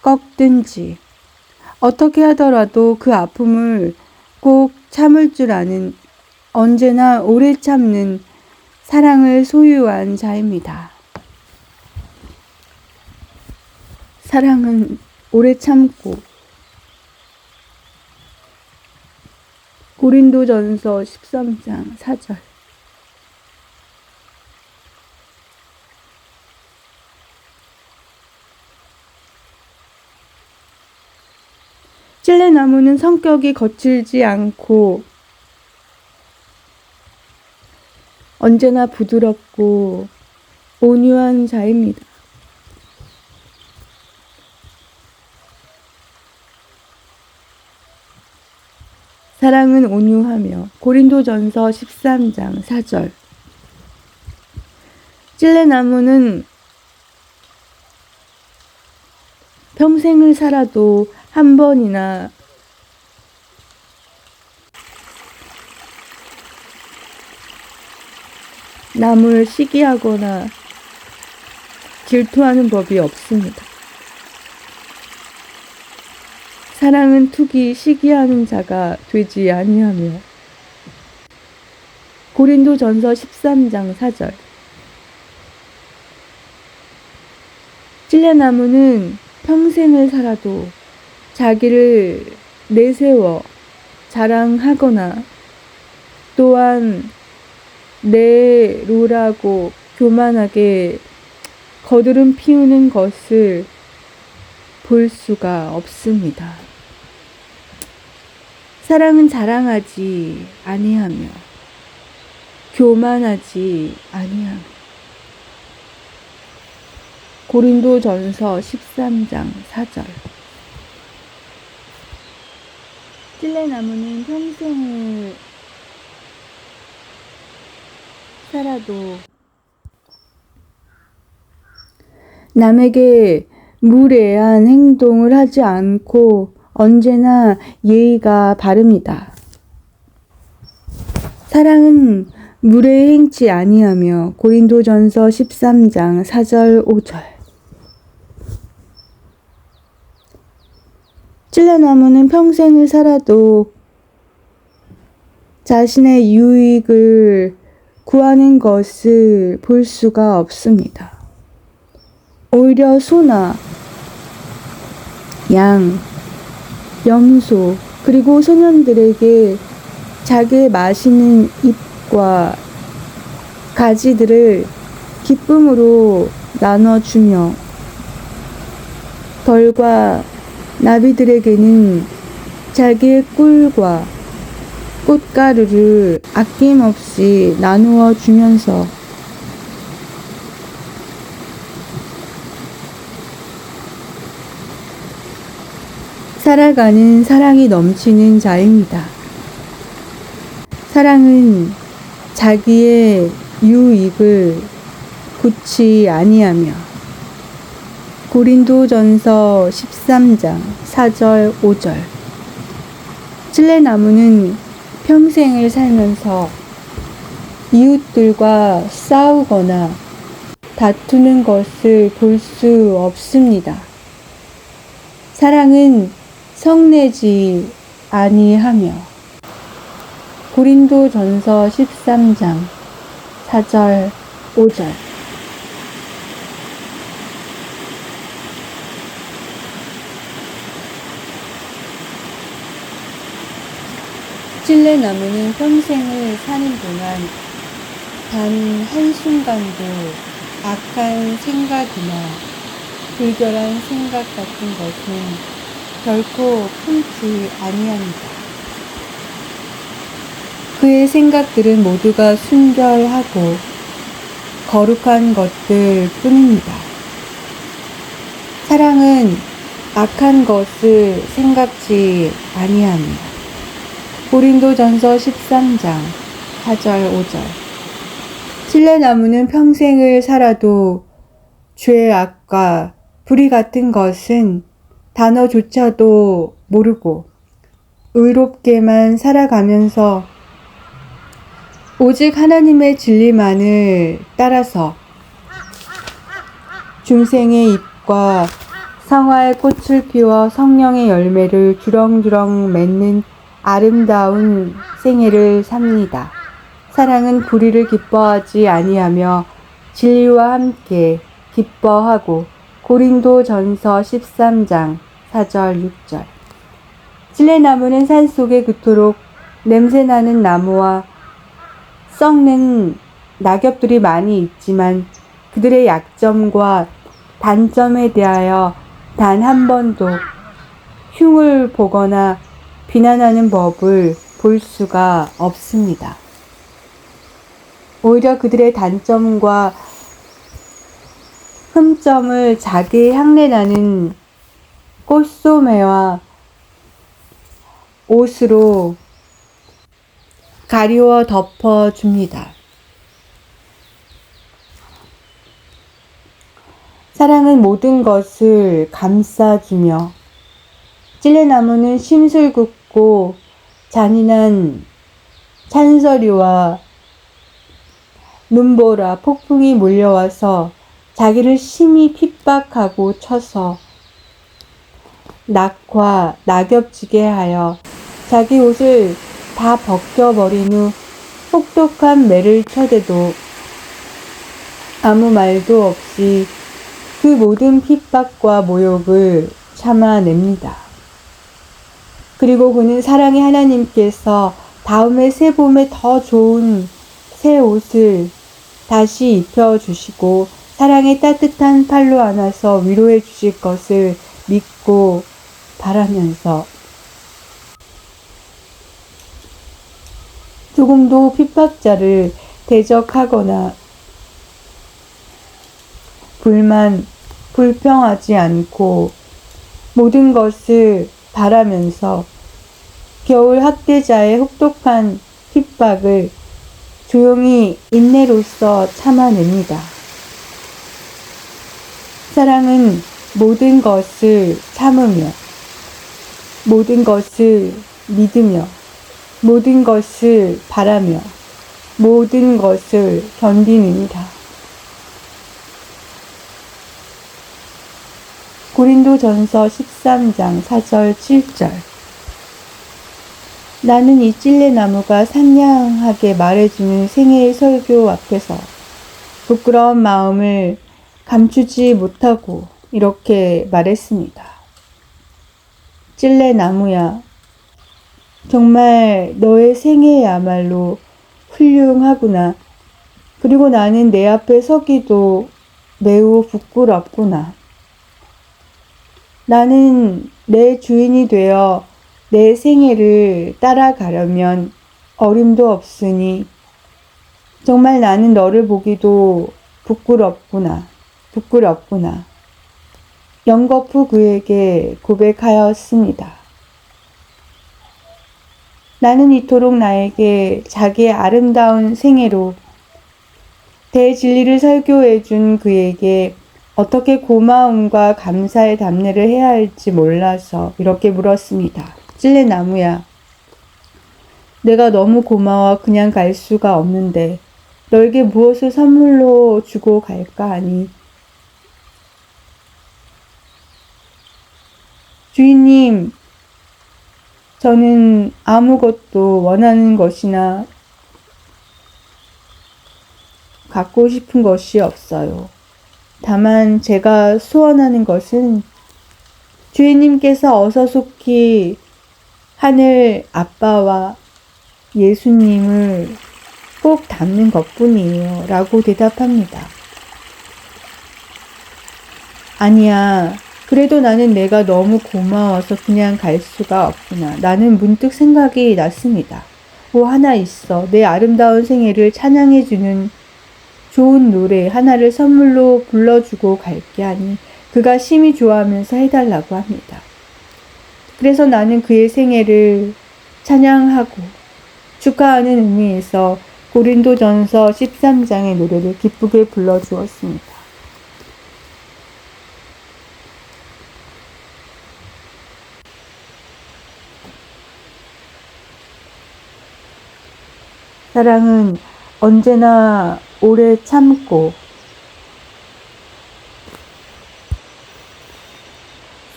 꺾든지 어떻게 하더라도 그 아픔을 꼭 참을 줄 아는 언제나 오래 참는 사랑을 소유한 자입니다. 사랑은 오래 참고 고린도전서 13장 4절. 찔레나무는 성격이 거칠지 않고 언제나 부드럽고 온유한 자입니다. 사랑은 온유하며 고린도전서 13장 4절. 찔레나무는 평생을 살아도 한 번이나 남을 시기하거나 질투하는 법이 없습니다. 사랑은 투기 시기하는 자가 되지 아니하며 고린도전서 13장 4절. 찔레나무는 평생을 살아도 자기를 내세워 자랑하거나 또한 내로라고 교만하게 거드름 피우는 것을 볼 수가 없습니다. 사랑은 자랑하지 아니하며 교만하지 아니하며 고린도전서 13장 4절. 찔레나무는 평생을 살아도 남에게 무례한 행동을 하지 않고 언제나 예의가 바릅니다. 사랑은 무례 행치 아니하며 고린도전서 13장 4절 5절. 찔레나무는 평생을 살아도 자신의 유익을 구하는 것을 볼 수가 없습니다. 오히려 소나 양, 염소, 그리고 소년들에게 자기의 마시는 잎과 가지들을 기쁨으로 나눠주며 벌과 나비들에게는 자기의 꿀과 꽃가루를 아낌없이 나누어 주면서 살아가는 사랑이 넘치는 자입니다. 사랑은 자기의 유익을 굳이 아니하며 고린도전서 13장 4절 5절 찔레나무는 평생을 살면서 이웃들과 싸우거나 다투는 것을 볼 수 없습니다. 사랑은 성내지 아니하며 고린도전서 13장 4절 5절 찔레나무는 평생을 사는 동안 단 한순간도 악한 생각이나 불결한 생각 같은 것은 결코 품지 아니합니다. 그의 생각들은 모두가 순결하고 거룩한 것들 뿐입니다. 사랑은 악한 것을 생각지 아니합니다. 고린도전서 13장 4절 5절 찔레나무는 평생을 살아도 죄의 악과 불의 같은 것은 단어조차도 모르고 의롭게만 살아가면서 오직 하나님의 진리만을 따라서 중생의 잎과 성화의 꽃을 피워 성령의 열매를 주렁주렁 맺는 아름다운 생애를 삽니다. 사랑은 불의를 기뻐하지 아니하며 진리와 함께 기뻐하고 고린도전서 13장 4절 6절 찔레나무는 산속에 그토록 냄새나는 나무와 썩는 낙엽들이 많이 있지만 그들의 약점과 단점에 대하여 단 한 번도 흉을 보거나 비난하는 법을 볼 수가 없습니다. 오히려 그들의 단점과 흠점을 자기 향내나는 꽃소매와 옷으로 가리워 덮어줍니다. 사랑은 모든 것을 감싸주며 찔레나무는 심술궂고 잔인한 찬소리와 눈보라 폭풍이 몰려와서 자기를 심히 핍박하고 쳐서 낙과 낙엽지게 하여 자기 옷을 다 벗겨버린 후 혹독한 매를 쳐대도 아무 말도 없이 그 모든 핍박과 모욕을 참아냅니다. 그리고 그는 사랑의 하나님께서 다음에 새 봄에 더 좋은 새 옷을 다시 입혀주시고 사랑의 따뜻한 팔로 안아서 위로해 주실 것을 믿고 바라면서 조금도 핍박자를 대적하거나 불평하지 않고 모든 것을 바라면서 겨울 학대자의 혹독한 핍박을 조용히 인내로써 참아냅니다. 사랑은 모든 것을 참으며 모든 것을 믿으며 모든 것을 바라며 모든 것을 견디느니라. 고린도전서 13장 4절 7절. 나는 이 찔레나무가 상냥하게 말해주는 생애의 설교 앞에서 부끄러운 마음을 감추지 못하고 이렇게 말했습니다. 찔레나무야, 정말 너의 생애야말로 훌륭하구나. 그리고 나는 내 앞에 서기도 매우 부끄럽구나. 나는 내 주인이 되어 내 생애를 따라가려면 어림도 없으니 정말 나는 너를 보기도 부끄럽구나. 연거푸 그에게 고백하였습니다. 나는 이토록 나에게 자기의 아름다운 생애로 대진리를 설교해 준 그에게 어떻게 고마움과 감사의 답례를 해야 할지 몰라서 이렇게 물었습니다. 찔레나무야, 내가 너무 고마워 그냥 갈 수가 없는데 너에게 무엇을 선물로 주고 갈까 하니, 주인님, 저는 아무것도 원하는 것이나 갖고 싶은 것이 없어요. 다만 제가 소원하는 것은 주인님께서 어서 속히 하늘 아빠와 예수님을 꼭 닮는 것뿐이에요. 라고 대답합니다. 아니야. 그래도 나는 내가 너무 고마워서 그냥 갈 수가 없구나. 나는 문득 생각이 났습니다. 하나 있어. 내 아름다운 생애를 찬양해주는 좋은 노래 하나를 선물로 불러주고 갈게 하니 그가 심히 좋아하면서 해달라고 합니다. 그래서 나는 그의 생애를 찬양하고 축하하는 의미에서 고린도전서 13장의 노래를 기쁘게 불러주었습니다. 사랑은 언제나 오래 참고,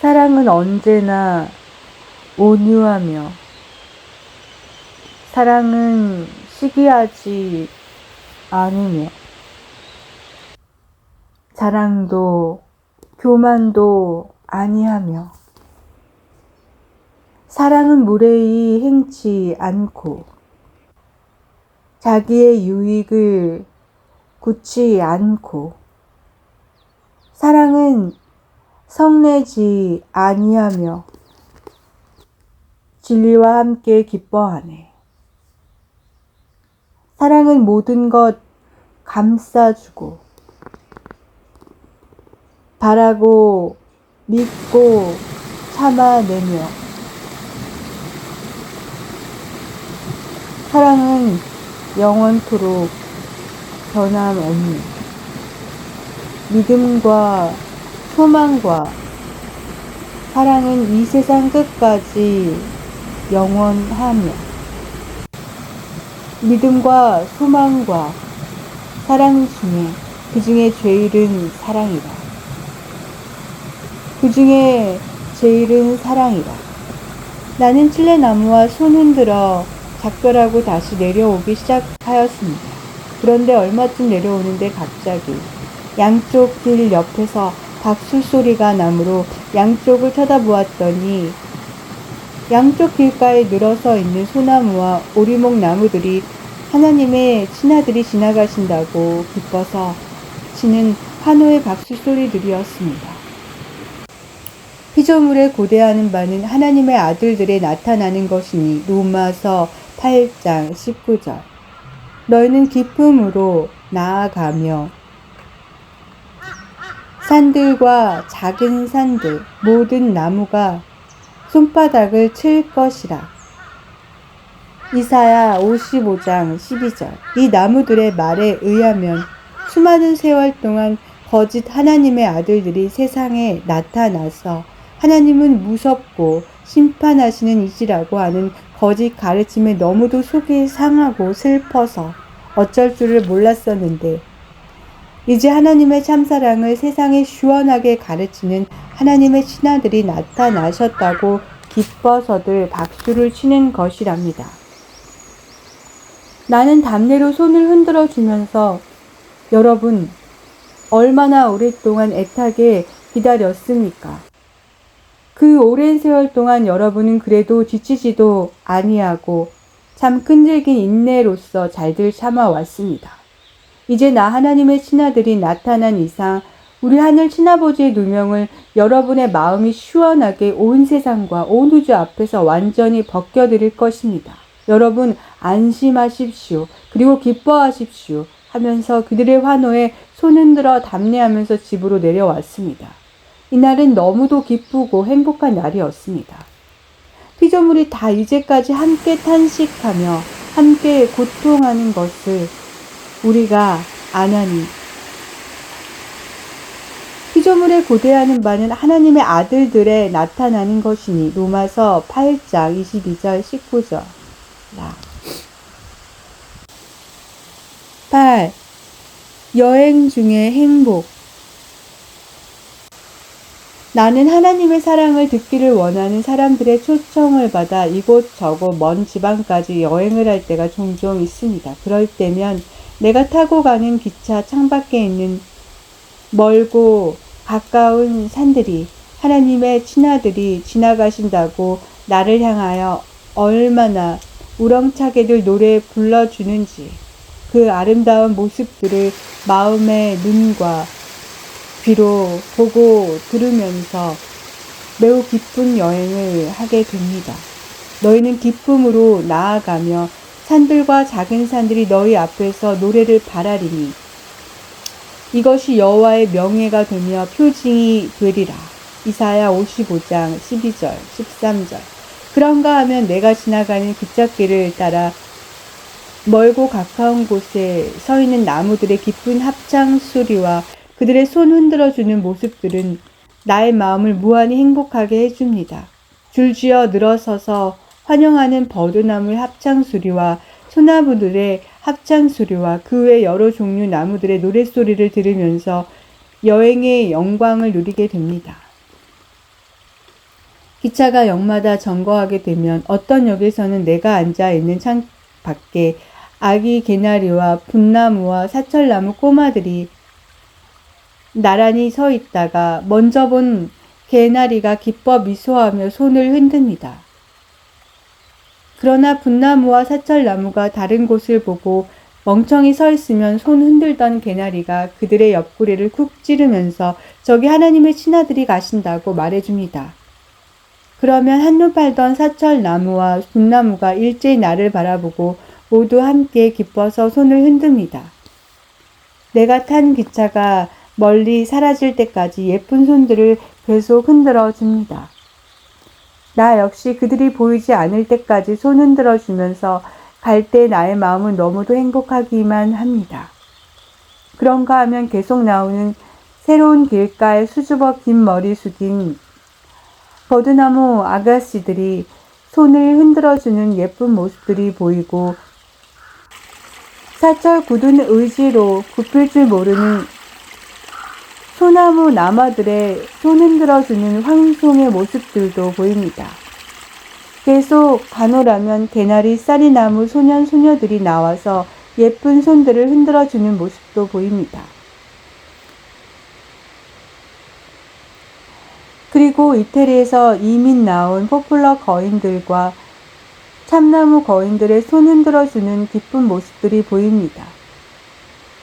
사랑은 언제나 온유하며, 사랑은 시기하지 않으며, 자랑도 교만도 아니하며, 사랑은 무례히 행치 않고, 자기의 유익을 굳지 않고, 사랑은 성내지 아니하며 진리와 함께 기뻐하네. 사랑은 모든 것 감싸주고 바라고 믿고 참아내며, 사랑은 영원토록 변함없는 믿음과 소망과, 사랑은 이 세상 끝까지 영원하며, 믿음과 소망과 사랑 중에 그 중에 제일은 사랑이라. 그 중에 제일은 사랑이라. 나는 찔레나무와 손 흔들어 작별하고 다시 내려오기 시작하였습니다. 그런데 얼마쯤 내려오는데 갑자기 양쪽 길 옆에서 박수 소리가 나므로 양쪽을 쳐다보았더니 양쪽 길가에 늘어서 있는 소나무와 오리목 나무들이 하나님의 친아들이 지나가신다고 기뻐서 치는 환호의 박수 소리들이었습니다. 피조물에 고대하는 바는 하나님의 아들들에 나타나는 것이니 로마서 8장 19절. 너희는 기쁨으로 나아가며 산들과 작은 산들 모든 나무가 손바닥을 칠 것이라. 이사야 55장 12절. 이 나무들의 말에 의하면 수많은 세월 동안 거짓 하나님의 아들들이 세상에 나타나서 하나님은 무섭고 심판하시는 이시라고 하는 거짓 가르침에 너무도 속이 상하고 슬퍼서 어쩔 줄을 몰랐었는데, 이제 하나님의 참사랑을 세상에 시원하게 가르치는 하나님의 신하들이 나타나셨다고 기뻐서들 박수를 치는 것이랍니다. 나는 담례로 손을 흔들어 주면서 여러분 얼마나 오랫동안 애타게 기다렸습니까? 그 오랜 세월 동안 여러분은 그래도 지치지도 아니하고 참 끈질긴 인내로서 잘들 참아왔습니다. 이제 나 하나님의 신하들이 나타난 이상 우리 하늘 친아버지의 누명을 여러분의 마음이 시원하게 온 세상과 온 우주 앞에서 완전히 벗겨드릴 것입니다. 여러분 안심하십시오. 그리고 기뻐하십시오. 하면서 그들의 환호에 손 흔들어 담례하면서 집으로 내려왔습니다. 이날은 너무도 기쁘고 행복한 날이었습니다. 피조물이 다 이제까지 함께 탄식하며 함께 고통하는 것을 우리가 아나니 피조물에 고대하는 바는 하나님의 아들들에 나타나는 것이니 로마서 8장 22절 19절 8. 여행 중의 행복. 나는 하나님의 사랑을 듣기를 원하는 사람들의 초청을 받아 이곳저곳 먼 지방까지 여행을 할 때가 종종 있습니다. 그럴 때면 내가 타고 가는 기차 창밖에 있는 멀고 가까운 산들이 하나님의 친아들이 지나가신다고 나를 향하여 얼마나 우렁차게들 노래 불러주는지 그 아름다운 모습들을 마음의 눈과 귀로 보고 들으면서 매우 기쁜 여행을 하게 됩니다. 너희는 기쁨으로 나아가며 산들과 작은 산들이 너희 앞에서 노래를 바라리니 이것이 여호와의 명예가 되며 표징이 되리라. 이사야 55장 12절 13절. 그런가 하면 내가 지나가는 기찻길을 따라 멀고 가까운 곳에 서 있는 나무들의 기쁜 합창 소리와 그들의 손 흔들어주는 모습들은 나의 마음을 무한히 행복하게 해줍니다. 줄지어 늘어서서 환영하는 버드나물 합창 소리와 소나무들의 합창 소리와 그 외 여러 종류 나무들의 노랫소리를 들으면서 여행의 영광을 누리게 됩니다. 기차가 역마다 점거하게 되면 어떤 역에서는 내가 앉아 있는 창 밖에 아기 개나리와 붓나무와 사철나무 꼬마들이 나란히 서 있다가 먼저 본 개나리가 기뻐 미소하며 손을 흔듭니다. 그러나 붓나무와 사철나무가 다른 곳을 보고 멍청이 서 있으면 손 흔들던 개나리가 그들의 옆구리를 쿡 찌르면서 저기 하나님의 신하들이 가신다고 말해줍니다. 그러면 한눈 팔던 사철나무와 붓나무가 일제히 나를 바라보고 모두 함께 기뻐서 손을 흔듭니다. 내가 탄 기차가 멀리 사라질 때까지 예쁜 손들을 계속 흔들어 줍니다. 나 역시 그들이 보이지 않을 때까지 손 흔들어 주면서 갈 때 나의 마음은 너무도 행복하기만 합니다. 그런가 하면 계속 나오는 새로운 길가에 수줍어 긴 머리 숙인 버드나무 아가씨들이 손을 흔들어주는 예쁜 모습들이 보이고 사철 굳은 의지로 굽힐 줄 모르는 소나무 나마들의 손 흔들어주는 황송의 모습들도 보입니다. 계속 가노라면 개나리 쌀이나무 소년 소녀들이 나와서 예쁜 손들을 흔들어주는 모습도 보입니다. 그리고 이태리에서 이민 나온 포플러 거인들과 참나무 거인들의 손 흔들어주는 기쁜 모습들이 보입니다.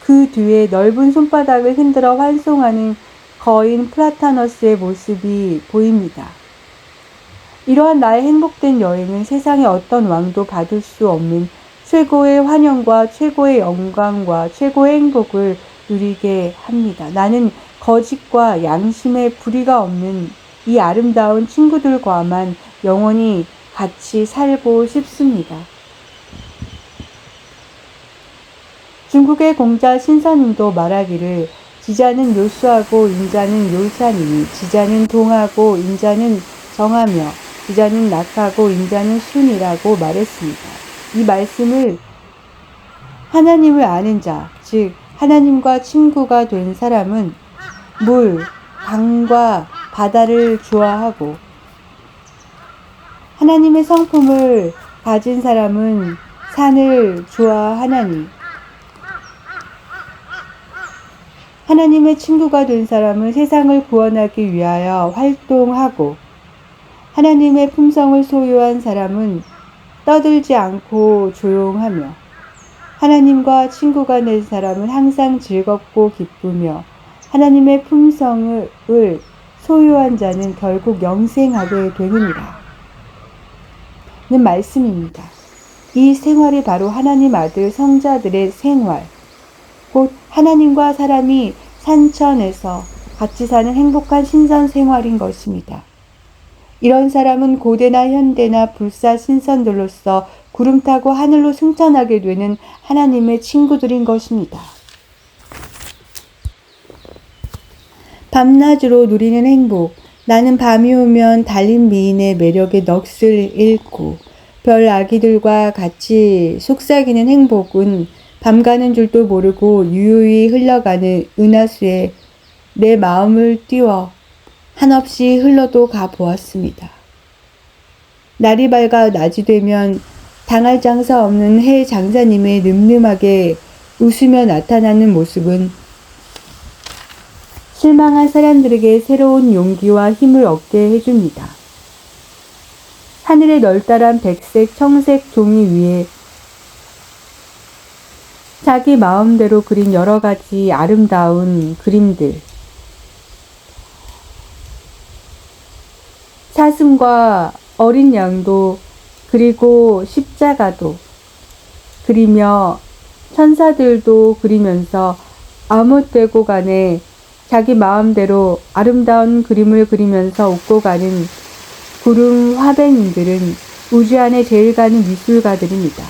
그 뒤에 넓은 손바닥을 흔들어 환송하는 거인 플라타너스의 모습이 보입니다. 이러한 나의 행복된 여행은 세상의 어떤 왕도 받을 수 없는 최고의 환영과 최고의 영광과 최고의 행복을 누리게 합니다. 나는 거짓과 양심의 불의가 없는 이 아름다운 친구들과만 영원히 같이 살고 싶습니다. 중국의 공자 신선님도 말하기를 지자는 요수하고 인자는 요산이니 지자는 동하고 인자는 정하며 지자는 낙하고 인자는 순이라고 말했습니다. 이 말씀을 하나님을 아는 자, 즉 하나님과 친구가 된 사람은 물, 강과 바다를 좋아하고 하나님의 성품을 가진 사람은 산을 좋아하나니 하나님의 친구가 된 사람은 세상을 구원하기 위하여 활동하고 하나님의 품성을 소유한 사람은 떠들지 않고 조용하며 하나님과 친구가 된 사람은 항상 즐겁고 기쁘며 하나님의 품성을 소유한 자는 결국 영생하게 되느니라. 는 말씀입니다. 이 생활이 바로 하나님 아들 성자들의 생활, 곧 하나님과 사람이 산천에서 같이 사는 행복한 신선 생활인 것입니다. 이런 사람은 고대나 현대나 불사 신선들로서 구름 타고 하늘로 승천하게 되는 하나님의 친구들인 것입니다. 밤낮으로 누리는 행복. 나는 밤이 오면 달린 미인의 매력에 넋을 잃고 별 아기들과 같이 속삭이는 행복은 밤 가는 줄도 모르고 유유히 흘러가는 은하수에 내 마음을 띄워 한없이 흘러도 가보았습니다. 날이 밝아 낮이 되면 당할 장사 없는 해 장사님의 늠름하게 웃으며 나타나는 모습은 실망한 사람들에게 새로운 용기와 힘을 얻게 해줍니다. 하늘의 널따란 백색, 청색 종이 위에 자기 마음대로 그린 여러 가지 아름다운 그림들, 사슴과 어린 양도 그리고 십자가도 그리며 천사들도 그리면서 아무 때고 간에 자기 마음대로 아름다운 그림을 그리면서 웃고 가는 구름 화백인들은 우주 안에 제일 가는 미술가들입니다.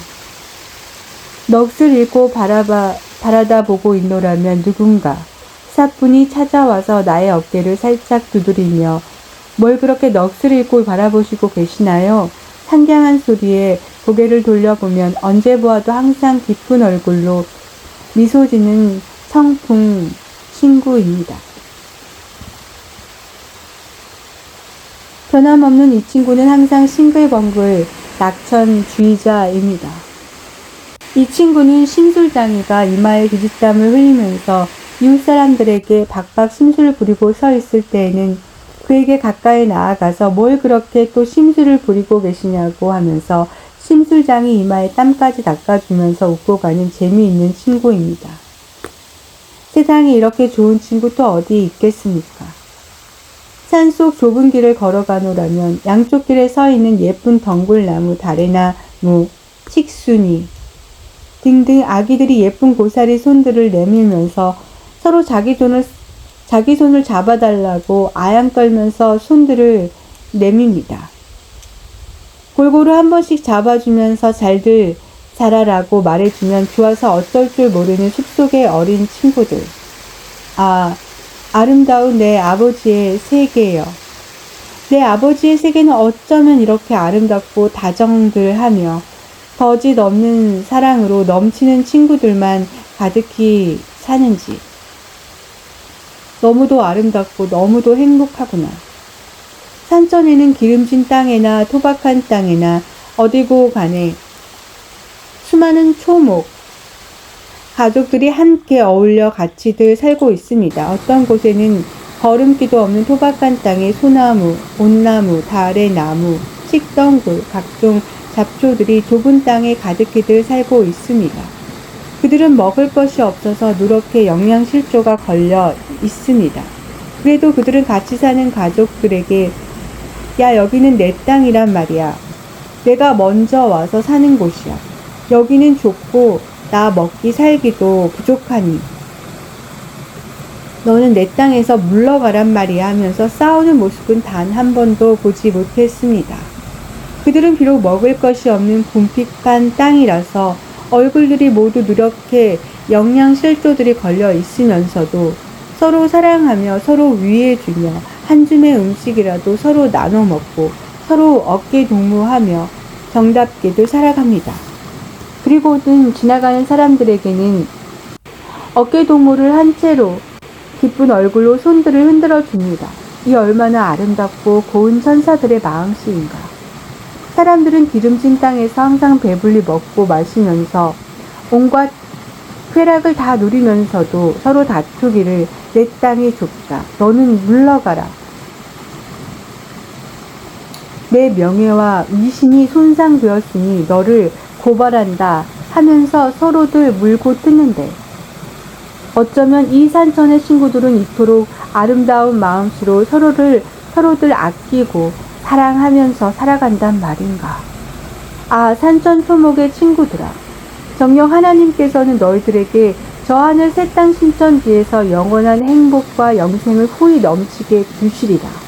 넋을 잃고 바라다 보고 있노라면 누군가 사뿐히 찾아와서 나의 어깨를 살짝 두드리며 뭘 그렇게 넋을 잃고 바라보시고 계시나요? 상냥한 소리에 고개를 돌려보면 언제 보아도 항상 깊은 얼굴로 미소 짓는 청풍 친구입니다. 변함없는 이 친구는 항상 싱글벙글 낙천주의자입니다. 이 친구는 심술장이가 이마에 기짓땀을 흘리면서 이웃 사람들에게 박박 심술을 부리고 서 있을 때에는 그에게 가까이 나아가서 뭘 그렇게 또 심술을 부리고 계시냐고 하면서 심술장이 이마에 땀까지 닦아주면서 웃고 가는 재미있는 친구입니다. 세상에 이렇게 좋은 친구 또 어디 있겠습니까? 산속 좁은 길을 걸어가노라면 양쪽 길에 서 있는 예쁜 덩굴나무, 다래나무, 칡순이 등등 아기들이 예쁜 고사리 손들을 내밀면서 서로 자기 손을 잡아달라고 아양 떨면서 손들을 내밉니다. 골고루 한 번씩 잡아주면서 잘들 자라라고 말해주면 좋아서 어쩔 줄 모르는 숲속의 어린 친구들. 아, 아름다운 내 아버지의 세계요. 내 아버지의 세계는 어쩌면 이렇게 아름답고 다정들하며 거짓 없는 사랑으로 넘치는 친구들만 가득히 사는지. 너무도 아름답고 너무도 행복하구나. 산천에는 기름진 땅에나 토박한 땅에나 어디고 간에 수많은 초목, 가족들이 함께 어울려 같이들 살고 있습니다. 어떤 곳에는 거름기도 없는 토박한 땅에 소나무, 온나무, 다래나무, 칡덩굴, 각종 잡초들이 좁은 땅에 가득히들 살고 있습니다. 그들은 먹을 것이 없어서 누렇게 영양실조가 걸려 있습니다. 그래도 그들은 같이 사는 가족들에게 야, 여기는 내 땅이란 말이야. 내가 먼저 와서 사는 곳이야. 여기는 좁고 나 먹기 살기도 부족하니 너는 내 땅에서 물러가란 말이야 하면서 싸우는 모습은 단 한 번도 보지 못했습니다. 그들은 비록 먹을 것이 없는 궁핍한 땅이라서 얼굴들이 모두 누렇게 영양실조들이 걸려 있으면서도 서로 사랑하며 서로 위해주며 한 줌의 음식이라도 서로 나눠 먹고 서로 어깨 동무하며 정답게도 살아갑니다. 그리고는 지나가는 사람들에게는 어깨 동무를 한 채로 기쁜 얼굴로 손들을 흔들어 줍니다. 이 얼마나 아름답고 고운 천사들의 마음씨인가. 사람들은 기름진 땅에서 항상 배불리 먹고 마시면서 온갖 쾌락을 다 누리면서도 서로 다투기를 내 땅이 좁다. 너는 물러가라. 내 명예와 위신이 손상되었으니 너를 고발한다 하면서 서로들 물고 뜯는데 어쩌면 이 산천의 친구들은 이토록 아름다운 마음씨로 서로들 아끼고 사랑하면서 살아간단 말인가. 아, 산천 토목의 친구들아. 정녕 하나님께서는 너희들에게 저 하늘 새 땅 신천지에서 영원한 행복과 영생을 후히 넘치게 주시리라.